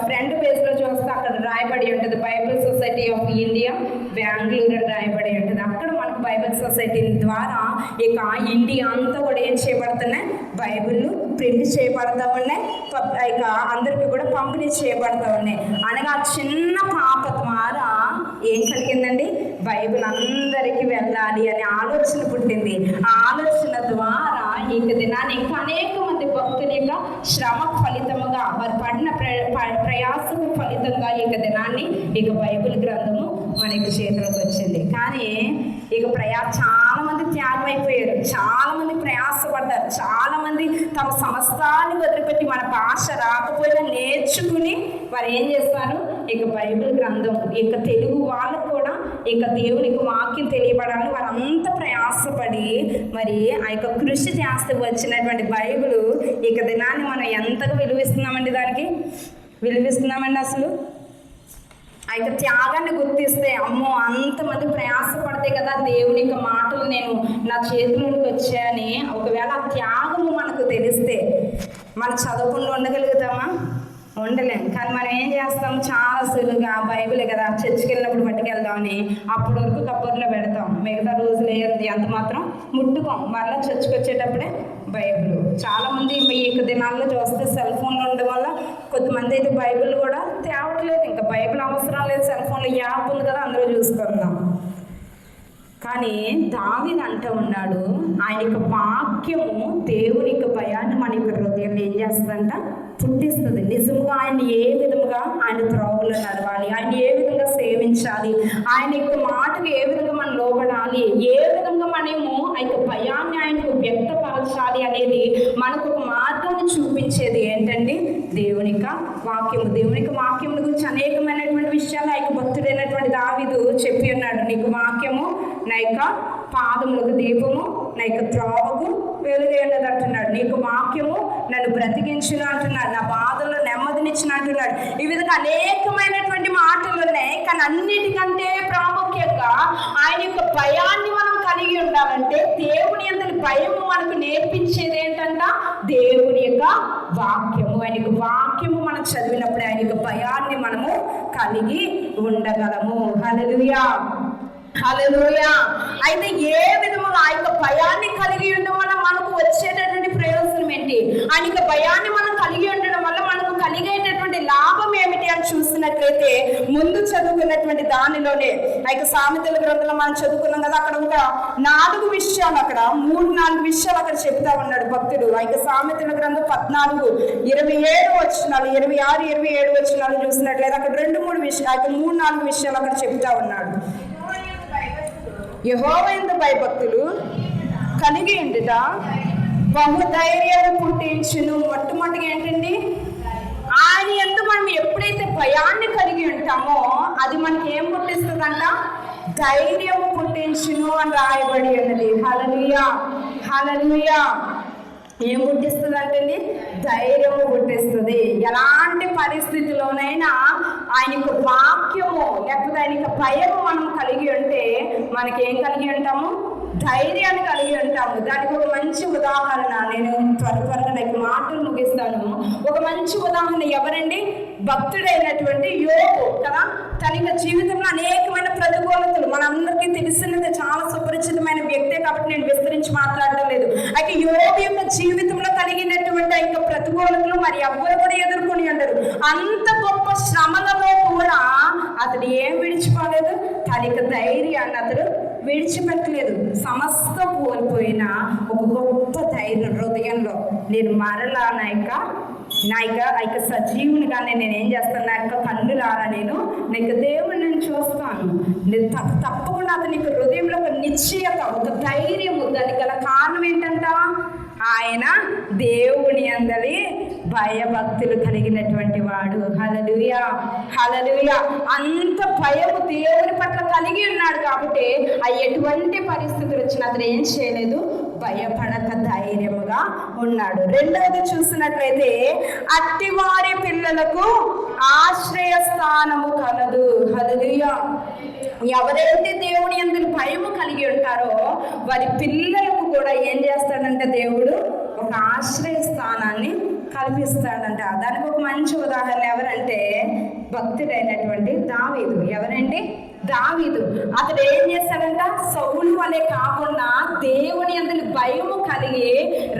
ఫ్రంట్ పేజ్లో చూస్తే అక్కడ రాయబడి ఉంటుంది Bible society of India Bengaluru అని రాయబడి ఉంటుంది. అక్కడ మనకు బైబిల్ సొసైటీ ద్వారా ఇక ఇండియా అంతా కూడా ఏం చేయబడుతున్నాయి, బైబిల్ ప్రింట్ చేయబడతా ఉన్నాయి, ఇక అందరికీ కూడా పంపిణీ చేయబడతా ఉన్నాయి. అనగా చిన్న పాప ద్వారా ఏం కలిగిందండి? బైబిల్ అందరికీ వెళ్ళాలి అనే ఆలోచన పుట్టింది. ఆ ఆలోచన ద్వారా ఈ దినాన్ని ఇంకా అనేక మంది భక్తుల యొక్క శ్రమ ఫలితముగా, వారు పడిన ప్రయాసము ఫలితంగా ఈ దినాన్ని బైబిల్ గ్రంథము మనకి చేతిలోకి వచ్చింది. కానీ చాలా మంది త్యాగం అయిపోయారు, చాలా మంది ప్రయాసపడ్డారు, చాలా మంది తమ సమస్తాన్ని వదిలిపెట్టి మన భాష రాకపోయినా నేర్చుకుని వారు ఏం చేస్తారు? బైబిల్ గ్రంథం తెలుగు వాళ్ళకు కూడా దేవుని వాక్యం తెలియబడాలని వారు అంత ప్రయాసపడి మరి ఆ కృషి చేస్తూ వచ్చినటువంటి బైబిల్ దినాన్ని మనం ఎంతగా విలువిస్తున్నామండి, దానికి విలువిస్తున్నామండి. అసలు ఆ త్యాగాన్ని గుర్తిస్తే, అమ్మో అంతమంది ప్రయాసపడితే కదా దేవుని మాటలు నేను నా చేతిలోకి వచ్చాయని ఒకవేళ ఆ త్యాగము మనకు తెలిస్తే మనం చదవకుండా ఉండగలుగుతామా? ఉండలేం. కానీ మనం ఏం చేస్తాం? చాలా సులువుగా బైబిలే కదా, చర్చికి వెళ్ళినప్పుడు పట్టుకెళ్దామని అప్పటి వరకు కబుర్లో పెడతాం, మిగతా రోజులు ఏంది అంత మాత్రం ముట్టుకోం. మరలా చర్చికి వచ్చేటప్పుడే బైబిల్. చాలామంది ఈ దినాల్లో చూస్తే సెల్ ఫోన్లు ఉండడం వల్ల కొంతమంది అయితే బైబిల్ కూడా తేవట్లేదు. ఇంకా బైబిల్ అవసరం లేదు, సెల్ ఫోన్లో యాప్ ఉంది కదా, అందులో చూసుకుందాం. కానీ దావీదు అంటూ ఉన్నాడు, ఆయన వాక్యము దేవుని భయాన్ని మన హృదయంలో ఏం చేస్తుందంట? పుట్టిస్తుంది. నిజంగా ఆయన ఏ విధంగా ఆయన త్రోవలో నడవాలి, ఆయన ఏ విధంగా సేవించాలి, ఆయన మాటకు ఏ విధంగా మనం లోబడాలి, ఏ విధంగా మనము ఆయన భయాన్ని ఆయనకు వ్యక్తపరచాలి అనేది మనకు ఒక మార్గాన్ని చూపించేది ఏంటండి? దేవుని వాక్యము. దేవుని వాక్యం గురించి అనేకమైనటువంటి విషయాలు ఆయన భక్తుడైనటువంటి దావీదు చెప్పి ఉన్నాడు. నీకు వాక్యము నా యొక్క పాదములకు దీపము, నా యొక్క త్రోవకు వెలుగైనది అంటున్నాడు. నీకు వాక్యము నన్ను బ్రతికించును అంటున్నాడు, నా బాధల్లో నెమ్మదినిచ్చిన అంటున్నాడు. ఈ విధంగా అనేకమైనటువంటి మాటలు ఉన్నాయి. కానీ అన్నిటికంటే ప్రాముఖ్యంగా ఆయన యొక్క భయాన్ని మనం కలిగి ఉండాలంటే, దేవుని యందు భయము మనకు నేర్పించేది ఏంటంట? దేవుని యొక్క వాక్యము. ఆయన యొక్క వాక్యము మనం చదివినప్పుడు ఆయన యొక్క భయాన్ని మనము కలిగి ఉండగలము. హల్లెలూయా, హల్లెలూయా. అయితే ఏ విధముగా ఆ యొక్క భయాన్ని కలిగి ఉండడం వల్ల మనకు వచ్చేటటువంటి ప్రయోజనం ఏంటి? ఆ యొక్క భయాన్ని మనం కలిగి ఉండడం వల్ల మనకు కలిగేటటువంటి లాభం ఏమిటి అని చూస్తున్నట్లయితే, ముందు చదువుకున్నటువంటి దానిలోనే ఆ యొక్క సామెతల గ్రంథంలో మనం చదువుకున్నాం కదా, అక్కడ ఒక 4 విషయాలు, అక్కడ 3-4 విషయాలు అక్కడ చెప్తా ఉన్నాడు భక్తుడు. ఆ యొక్క సామెతల గ్రంథం 14:27 వచనాలు, 26-27 వచనాలు చూసినట్లయితే అక్కడ 2-3 విషయాలు, ఆ యొక్క 3-4 విషయాలు అక్కడ చెప్తా ఉన్నాడు. యెహోవా యందు భయభక్తులు కలిగి ఉండుట బహుధైర్యము పుట్టించును. మొట్టమొదటిగా ఏంటండి? ఆయన యందు మనం ఎప్పుడైతే భయాన్ని కలిగి ఉంటామో అది మనకి ఏం పుట్టిస్తుందంట? ధైర్యము పుట్టించును అని రాయబడి ఉన్నది. హల్లెలూయా, హల్లెలూయా. ఏం పుట్టిస్తుంది అంటే ధైర్యము పుట్టిస్తుంది. ఎలాంటి పరిస్థితిలోనైనా ఆయనకు వాక్యము లేకపోతే ఆయనకు భయము మనం కలిగి ఉంటే మనకేం కలిగి ఉంటాము? ధైర్యాన్ని కలిగి ఉంటాము. దానికి ఒక మంచి ఉదాహరణ, నేను త్వరగా నాకు మాటలు ముగిస్తాను. ఒక మంచి ఉదాహరణ ఎవరండి? భక్తుడైనటువంటి యోబు కదా. తన జీవితంలో అనేకమైన ప్రతికూలతలు మనందరికీ తెలిసినది, చాలా సుపరిచితమైన వ్యక్తే కాబట్టి నేను విస్తరించి మాట్లాడడం లేదు. అయితే యోబు యొక్క జీవితంలో కలిగినటువంటి ఆ యొక్క ప్రతికూలతలు మరి ఎవ్వరు కూడా ఎదుర్కొని ఉండరు. అంత గొప్ప శ్రమలలో కూడా అతడు ఏం విడిచిపోలేదు? తన యొక్క ధైర్యాన్ని అతడు విడిచిపెట్టలేదు. సమస్త కోల్పోయిన ఒక గొప్ప ధైర్యం హృదయంలో, నేను మరలా నా యొక్క సజీవునిగానే నేను ఏం చేస్తాను? నా యొక్క కన్నులారా నేను దేవుడిని నేను చూస్తాను. నేను తప్పకుండా అతని హృదయంలో ఒక నిశ్చయత, ఒక ధైర్యము. దానికి గల కారణం ఏంటంట? ఆయన దేవుని అందలి భయభక్తులు కలిగినటువంటి వాడు. హల్లెలూయా, హల్లెలూయా. అంత భయము దేవుని పట్ల కలిగి ఉన్నాడు కాబట్టి ఆ ఎటువంటి పరిస్థితులు వచ్చినా అతను ఏం చేయలేదు? భయపడక ధైర్యముగా ఉన్నాడు. రెండవది చూసినట్లయితే, అట్టివారి పిల్లలకు ఆశ్రయ స్థానము కలదు. హల్లెలూయా. ఎవరైతే దేవుని యందు భయము కలిగి ఉంటారో వారి పిల్లలకు కూడా ఏం చేస్తాడంటే దేవుడు ఒక ఆశ్రయ స్థానాన్ని కల్పిస్తాడంట. దానికి ఒక మంచి ఉదాహరణ ఎవరంటే భక్తుడైనటువంటి దావీదు. ఎవరండి? దావీదు. అతడు ఏం చేస్తాడంట? సౌలు వలె కాకుండా దేవుని యందు భయము కలిగి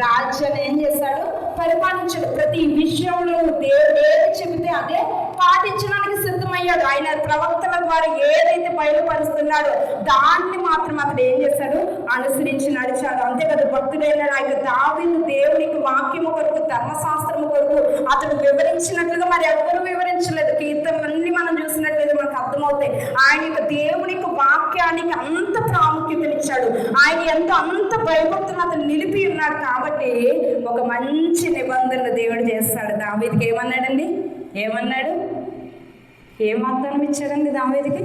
రాజ్యాన్ని ఏం చేస్తాడు? పరిపాలించాడు. ప్రతి విషయంలో దేవుడు ఏది చెబితే అదే పాటించడానికి సిద్ధమై సిద్ధమయ్యాడు. ఆయన ప్రవక్తల ద్వారా ఏదైతే బయలుపరుస్తున్నాడో దాన్ని మాత్రం అతడు ఏం చేశాడు, అనుసరించి నడిచాడు. అంతే కదా, భక్తుడైన ఆయన దావీదు దేవునికి వాక్యము కొరకు, ధర్మశాస్త్రము కొరకు అతడు వివరించినట్లుగా మరి ఎవరు వివరించలేదు. కీర్తనలన్నీ మనం చూసినట్లయితే మనకు అర్థమవుతాయి. ఆయన దేవుని వాక్యానికి అంత ప్రాముఖ్యతనిచ్చాడు. ఆయన అంత భయభక్తులు అతను నిలిపి ఉన్నాడు. కాబట్టి ఒక మంచి నిబంధన దేవుడు చేస్తాడు. దావీదుకి ఏమన్నాడండి, ఏం వాగ్దానం ఇచ్చాడండి దావీదుకి?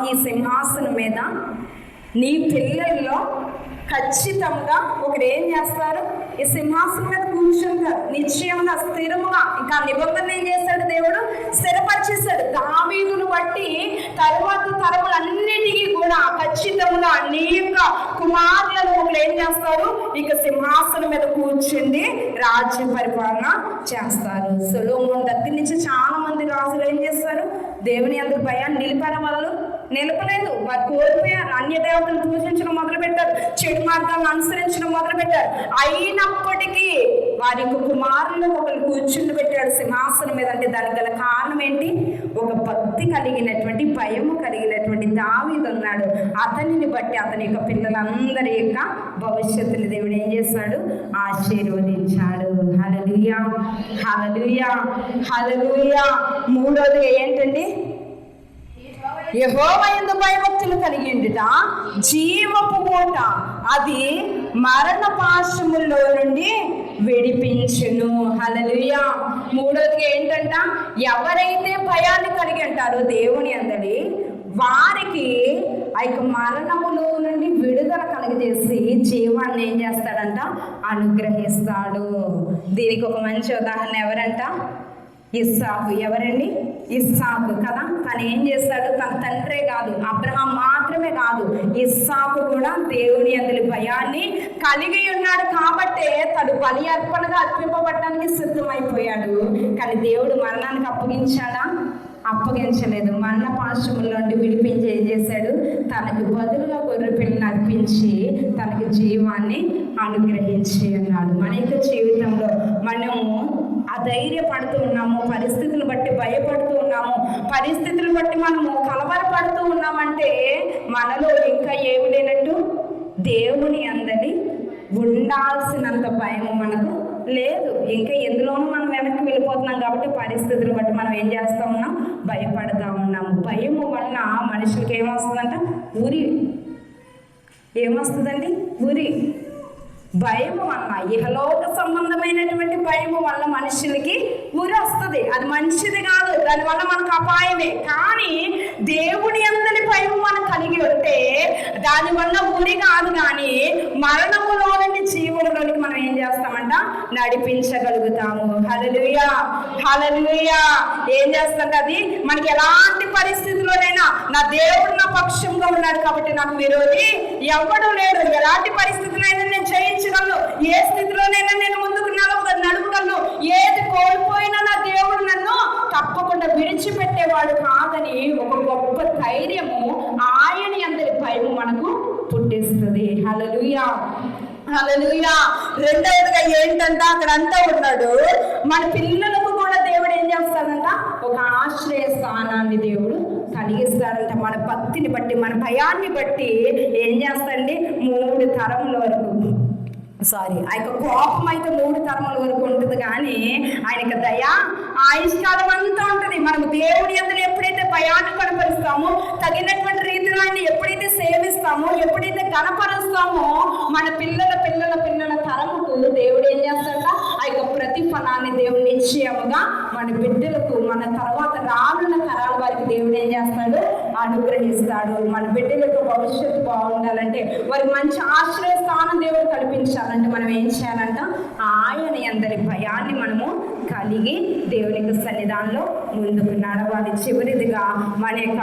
ఈ సింహాసనం మీద నీ పిల్లల్లో ఖచ్చితంగా ఒకరు ఏం చేస్తారు, ఈ సింహాసనం మీద కూర్చుంటారు నిశ్చయంగా, స్థిరముగా. ఇంకా నిబంధన ఏం చేశాడు దేవుడు, స్థిరపరిచేశాడు. దావీదును బట్టి తరువాత తరములన్నిటికీ కూడా ఖచ్చితంగా అనేక కుమారులను ఒకరు ఏం చేస్తారు, ఇక సింహాసనం మీద కూర్చుండి రాజ్య పరిపాలన చేస్తారు. సొలొమోను దగ్గర నుంచి చాలా మంది రాజులు ఏం చేస్తారు, దేవుని అందరి భయాన్ని నిలిపారు. వాళ్ళు నిలపలేదు, వారు కోల్పోయారు. అన్య దేవతలు పూజించడం మొదలుపెట్టారు, చెడు మార్గాలను అనుసరించడం మొదలుపెట్టారు. అయినప్పటికీ వారి యొక్క కుమారులను ఒకరు కూర్చుండి పెట్టాడు సింహాసనం మీద. అంటే దానికి గల కారణం ఏంటి, ఒక భక్తి కలిగినటువంటి, భయము కలిగినటువంటి దావీదు ఉన్నాడు. అతనిని బట్టి అతని యొక్క పిల్లలందరి యొక్క భవిష్యత్తుని దేవుడు ఏం చేశాడు, ఆశీర్వదించాడు. హల్లెలూయా, హల్లెలూయా, హల్లెలూయా. మూడోదిగా ఏంటండి, యెహోవా యందు భయభక్తులు కలిగి ఉండుట జీవపు ఊట, అది మరణ పాశములో నుండి విడిపించును. హల్లెలూయా. మూడోదిగా ఏంటంట, ఎవరైతే భయాన్ని కలిగి ఉంటారో దేవుని అందరి, వారికి ఆ యొక్క మరణములో నుండి విడుదల కలిగజేసి జీవాన్ని ఏం చేస్తాడంట, అనుగ్రహిస్తాడు. దీనికి ఒక మంచి ఉదాహరణ ఎవరంట, ఇస్సాకు. ఎవరండి, ఇస్సాకు కదా. తను ఏం చేస్తాడు, తన తండ్రే కాదు, అబ్రహాం మాత్రమే కాదు, ఇస్సాకు కూడా దేవుని యందు భయాన్ని కలిగి ఉన్నాడు. కాబట్టే తను బలి అర్పణగా అర్పింపబడడానికి సిద్ధమైపోయాడు. కానీ దేవుడు మరణానికి అప్పగించలేదు. మరణ పాశముల నుండి విడిపించి ఏం చేశాడు, తనకు బదులుగా గొర్రె పిల్లని అర్పించి తనకి జీవాన్ని అనుగ్రహించి ఉన్నాడు. మన యొక్క జీవితంలో మనము అధైర్యపడుతూ ఉన్నాము, పరిస్థితులు బట్టి భయపడుతూ ఉన్నాము, పరిస్థితులు బట్టి మనము కలవరపడుతూ ఉన్నామంటే మనలో ఇంకా ఏమి లేనట్టు, దేవుని అందరి ఉండాల్సినంత భయం మనకు లేదు. ఇంకా ఎందులోనూ మనం వెనక్కి వెళ్ళిపోతున్నాం. కాబట్టి పరిస్థితులు బట్టి మనం ఏం చేస్తూ ఉన్నాం, భయపడతా ఉన్నాము. భయము వల్ల మనుషులకి ఏమొస్తుందంట, ఏమొస్తుందండి, భయము వల్ల, ఇహలోక సంబంధమైనటువంటి భయము వల్ల మనుషులకి ఉరి వస్తుంది. అది మంచిది కాదు, దానివల్ల మనకు అపాయమే. కానీ దేవుని అందరి భయము మనం కలిగి ఉంటే దానివల్ల ఉరి కాదు, కానీ మరణములో నుండి జీవులలోనికి మనం ఏం చేస్తామంట, నడిపించగలుగుతాము. హల్లెలూయా, హల్లెలూయా. ఏం చేస్తాం, అది మనకి ఎలాంటి పరిస్థితుల్లోనైనా నా దేవుడు నా పక్షంగా ఉన్నాడు కాబట్టి నాకు విరోధి ఎవడు లేడు. ఎలాంటి పరిస్థితులైనా నేను జయించగలను, ఏ స్థితిలోనైనా నేను ముందుకు నడుపుగలను. ఏది కోల్పోయినా నా దేవుడు నన్ను తప్పకుండా విడిచిపెట్టేవాడు కాదని ఒక గొప్ప ధైర్యము ఆయన అందరి భయము మనకు పుట్టిస్తుంది. హల్లెలూయా, హల్లెలూయా. రెండవదిగా ఏంటంట, అక్కడ అంతా ఉన్నాడు, మన పిల్లలకు కూడా దేవుడు ఏం చేస్తాడంట, ఒక ఆశ్రయ స్థానాన్ని దేవుడు కలిగిస్తాడంట. మన భక్తిని బట్టి, మన భయాన్ని బట్టి ఏం చేస్తాడండి, 3 తరముల వరకు, ఆ యొక్క కోపం అయితే 3 తరముల వరకు ఉంటుంది, కానీ ఆయనకు దయ ఆయుష్కాలం అంతా ఉంటుంది. మనం దేవుడి యందు ఎప్పుడైతే భయాన్ని కనపరుస్తామో, తగినటువంటి రీతిలో ఆయన ఎప్పుడైతే సేవిస్తామో, ఎప్పుడైతే కనపరుస్తామో, మన పిల్లల పిల్లల పిల్లల తరముకు దేవుడు ఏం చేస్తాడట, ఆ యొక్క ప్రతిఫలాన్ని దేవుడు నిశ్చయముగా మన బిడ్డలకు, మన తర్వాత రానున్న తరాల వారికి దేవుడు ఏం చేస్తాడు, అనుగ్రహిస్తాడు. మన బిడ్డలకు భవిష్యత్తు బాగుండాలంటే, వారికి మంచి ఆశ్రయ స్థానం దేవుడు కల్పించాలంటే మనం ఏం చేయాలంట, ఆయన అందరి భయాన్ని మనము కలిగి దేవునికి సన్నిధానంలో ముందుకు నడవాలి. చివరిదిగా మన యొక్క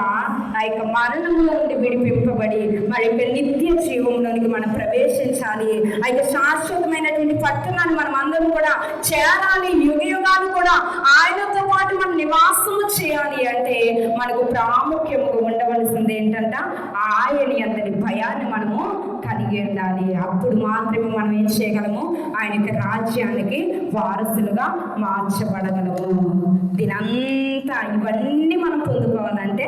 ఆ యొక్క మరణంలో నుండి విడిపింపబడి మన యొక్క నిత్య జీవంలోనికి మనం ప్రవేశించాలి. ఆ యొక్క శాశ్వతమైనటువంటి పట్టణాన్ని మనం అందరం కూడా చేరాలి. యుగాలు కూడా ఆయనతో పాటు మనం నివాసము చేయాలి అంటే మనకు ప్రాముఖ్యముగా ఉండవలసింది ఏంటంట, ఆయన అందరి భయాన్ని మనము కలిగి కలిగి ఉండాలి. అప్పుడు మాత్రమే మనం ఏం చేయగలము, ఆయన యొక్క రాజ్యానికి వారసులుగా మార్చబడగలము. దీనంతా ఇవన్నీ మనం పొందుకోవాలంటే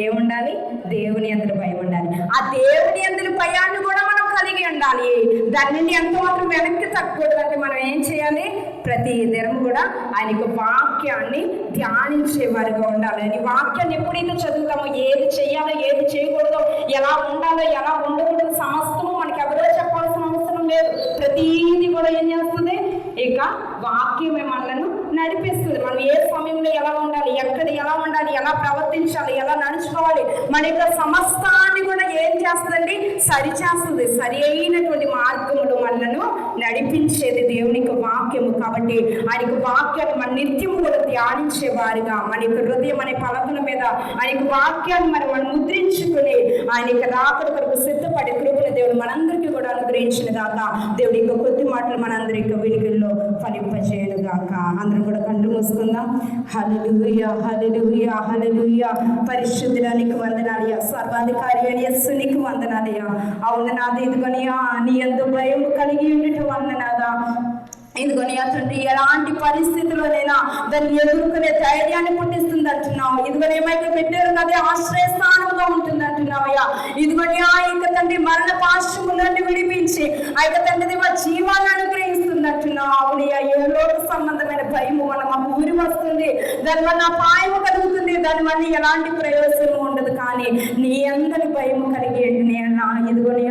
ఏముండాలి, దేవుని యందు భయం ఉండాలి. ఆ దేవుని యందు భయాన్ని కూడా మనం కలిగి ఉండాలి. దాని నుండి ఎంత మాత్రం వెనక్కి తగ్గకూడదంటే మనం ఏం చేయాలి, ప్రతి దినం కూడా ఆయన యొక్క వాక్యాన్ని ధ్యానించేవారుగా ఉండాలి. ఈ వాక్యాన్ని ఎప్పుడైతే చదువుతామో ఏది చేయాలో ఏది చేయకూడదో, ఎలా ఉండాలో ఎలా ఉండకూడదు సమస్తము మనకి ఎవరో చెప్పాల్సిన అవసరం లేదు. ప్రతిదీ కూడా ఏం చేస్తుంది, ఇక వాక్యమే మనలను నడిపిస్తుంది. మనం ఏ సమయంలో ఎలా ఉండాలి, ఎక్కడ ఎలా ఉండాలి, ఎలా ప్రవర్తించాలి, ఎలా నడుచుకోవాలి, మన యొక్క సమస్తాన్ని కూడా ఏం చేస్తుందండి, సరిచేస్తుంది. సరి అయినటువంటి మార్గములు మనలను నడిపించేది దేవుని యొక్క వాక్యము. కాబట్టి ఆయన యొక్క వాక్యాన్ని మన నిత్యము కూడా ధ్యానించేవారుగా, మన యొక్క హృదయం అనే పలకల మీద ఆయన యొక్క వాక్యాన్ని మనం ముద్రించుకుని ఆయన యొక్క రాకడ కొరకు సిద్ధపడే కృపను దేవుడు మనందరికీ కూడా అనుగ్రహించిన గాక. దేవుడి యొక్క కొద్ది మాటలు మనందరి యొక్క వెలుగుల్లో ఫలింపజేయను గాక. అందరం కూడా కళ్ళు మూసుకుందాం. హల్లెలూయా, హల్లెలూయా, హల్లెలూయా. పరిశుద్ధుడానికి వందనాలయ్యా, సర్వాధికారి అని యేసునికి వందనాలయ్యా. అవును నాది, ఇదిగోనియా నీ యందు భయం కలిగి ఉండటం వలన నాదా, ఇదిగోని తండ్రి ఎలాంటి పరిస్థితుల్లోనైనా దాన్ని ఎదుర్కొనే ధైర్యాన్ని పుట్టిస్తుంది అంటున్నావు. ఇదిగోని ఏమైతే పెట్టారు అదే ఆశ్రయ స్థానంగా ఉంటుంది అంటున్నావయ్యా. ఇదిగోని ఆ యొక్క తండ్రి మరణ పాశములను విడిపించి ఆ యొక్క తండ్రి జీవాన్ని అనుగ్రహిస్తుంది అంటున్నావు. అవునయ్యా, ఏ లోక సంబంధమైన భయము వల్ల మాకు ఊరి వస్తుంది, దానివల్ల అపాయము కలుగుతుంది, దానివల్ల ఎలాంటి ప్రయోజనం ఉండదు. కానీ నీ అందరి భయము కలిగేంటి నేనా ఇదిగోని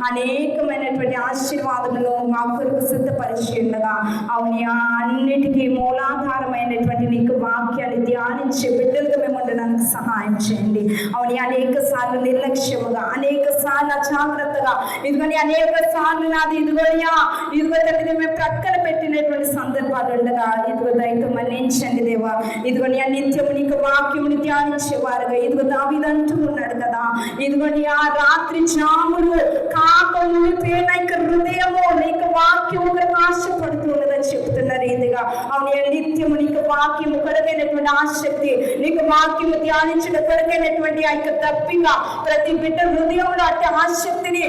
అనేకమైనటువంటి ఆశీర్వాదములు మా కొరకు సిద్ధపరిచి ఉండగా, అవునయా అన్నిటికీ మూలాధారమైనటువంటి నీకు వాక్యాన్ని ధ్యానించే బిడ్డలుగా మేము ఉండడానికి సహాయం చేయండి. అవుని అనేక సార్లు నిర్లక్ష్యముగా, అనేక సార్లు అజాగ్రత్తగా, ఇదిగోని అనేక సార్లు నాది ఇదిగోనియా ఇదిగో తండ్రి మేము ప్రక్కన పెట్టినటువంటి సందర్భాలు ఉండగా, ఇదిగో దయతో మన్నించండి దేవా. ఇదిగోని నిత్యము నీకు వాక్యముని ధ్యానించేవారుగా, ఇదిగో దావీదంటూ ఉన్నాడు కదా, ఇదిగోని ఆ రాత్రి జాములు కాకలు పేనైక హృదయము నీకు వాక్యము ఆశపడుతున్నదని చెప్తున్న రీతిగా, అవును నిత్యము నీకు వాక్యము కొరకైనటువంటి ఆసక్తి, నీకు వాక్యము ధ్యానించడం కొరకైనటువంటి ఆ యొక్క తప్పిగా ప్రతి బిడ్డ హృదయంలో అట్టి ఆసక్తిని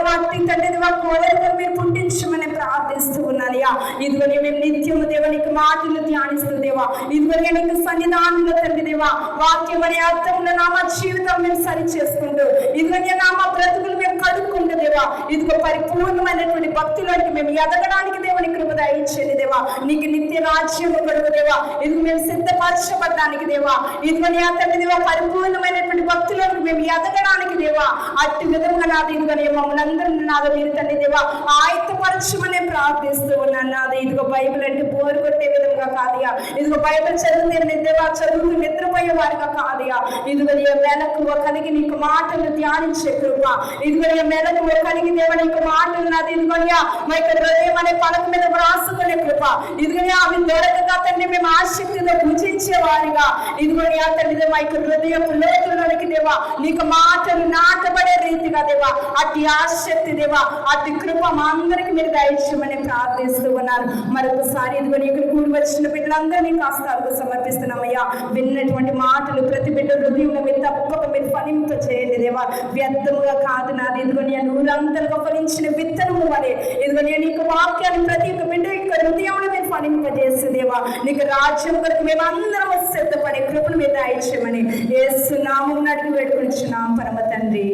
వాటి తండ్రి కోరిక మీరు పుట్టించమని ప్రార్థిస్తూ ఉన్నానయ్యా. ఇదిగోని మేము నిత్యము దేవ నీకు మాటలు ధ్యానిస్తూ దేవా, ఇదిగోని నీకు సన్నిధానంలో తండ్రి దేవా వాక్యం అనే అర్థంలో నామ జీవితం మేము సరి చేసుకుంటూ, ఇదిగోని నామ బ్రతుకులు మేము కడుక్కుంటూ దేవా, ఇదిగో పరిపూర్ణమైనటువంటి భక్తులకి మేము ఎదగడానికి దేవుని కృప దయచేయండి దేవా. నీకు నిత్య రాజ్యము కొరకు దేవా, ఇది మేము సిద్ధపరచబడడానికి దేవా, ఇదిగోని తండ్రి దేవా పరిపూర్ణమైనటువంటి భక్తులకు మేము ఎదగడానికి దేవా, అట్టి విధంగా నాది ఇదిగోని మమ్మల్ని అందరినీ నాదో మీరు తండ్రి దేవా ఆయుధపరచమని ప్రార్థిస్తూ ఉన్నాను. నాది ఇదిగో బైబిల్ అంటే బోరు కొట్టే విధంగా కాదయా, ఇదిగో బైబిల్ చదువుతే దేవా చదువుతూ నిద్రపోయే వారిగా కాదయా, ఇదిగో మెలకువ కలిగి నీకు మాటలు ధ్యానించే కృప, ఇదిగో మెలకువ కలిగి దేవా నీకు మాటలు నాది ఇదిగోనియా మా యొక్క హృదయం అనే పలక మీద రాసుకునే కృప, ఇదిగోని అవి దొరకగా తండ్రి మేము ఆసక్తితో భుజించే వారిగా, ఇదిగోని ఆ తండ్రి మా యొక్క హృదయం లోతులోనికి దేవా నీకు మాటలు నాటబడే రీతిగా దేవా అతి ఆసక్తి దేవా అతి కృప మా అందరికి మీరు దయచేయమని ప్రార్థిస్తూ ఉన్నారు. మరొకసారి ఇదిగోని ఇక్కడ కూడి వచ్చిన బిడ్డలందరినీ కాస్తాలకు సమర్పిస్తున్నామయ్యా. విన్నటువంటి మాటలు ప్రతి బిడ్డ హృదయంలో మీరు తప్పక మీరు ఫలింప చేయండి దేవా, వ్యర్థముగా కాదు నాది ఇదిగోని నూరంతలుగా ఫలించిన విత్తనము వలె ఇదిగోని నీకు వాక్యాన్ని ప్రతి ఒక్క బిడ్డ యొక్క హృదయంలో మీరు ఫలింపజేసి దేవా నీకు రాజ్యం కొరకు మేము అందరం సిద్ధపడే కృపను మీరు దయచేయమని యేసు నామమున అడిగి వేడుకొనుచున్నాం పరమ తండ్రి,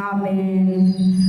ఆమేన్.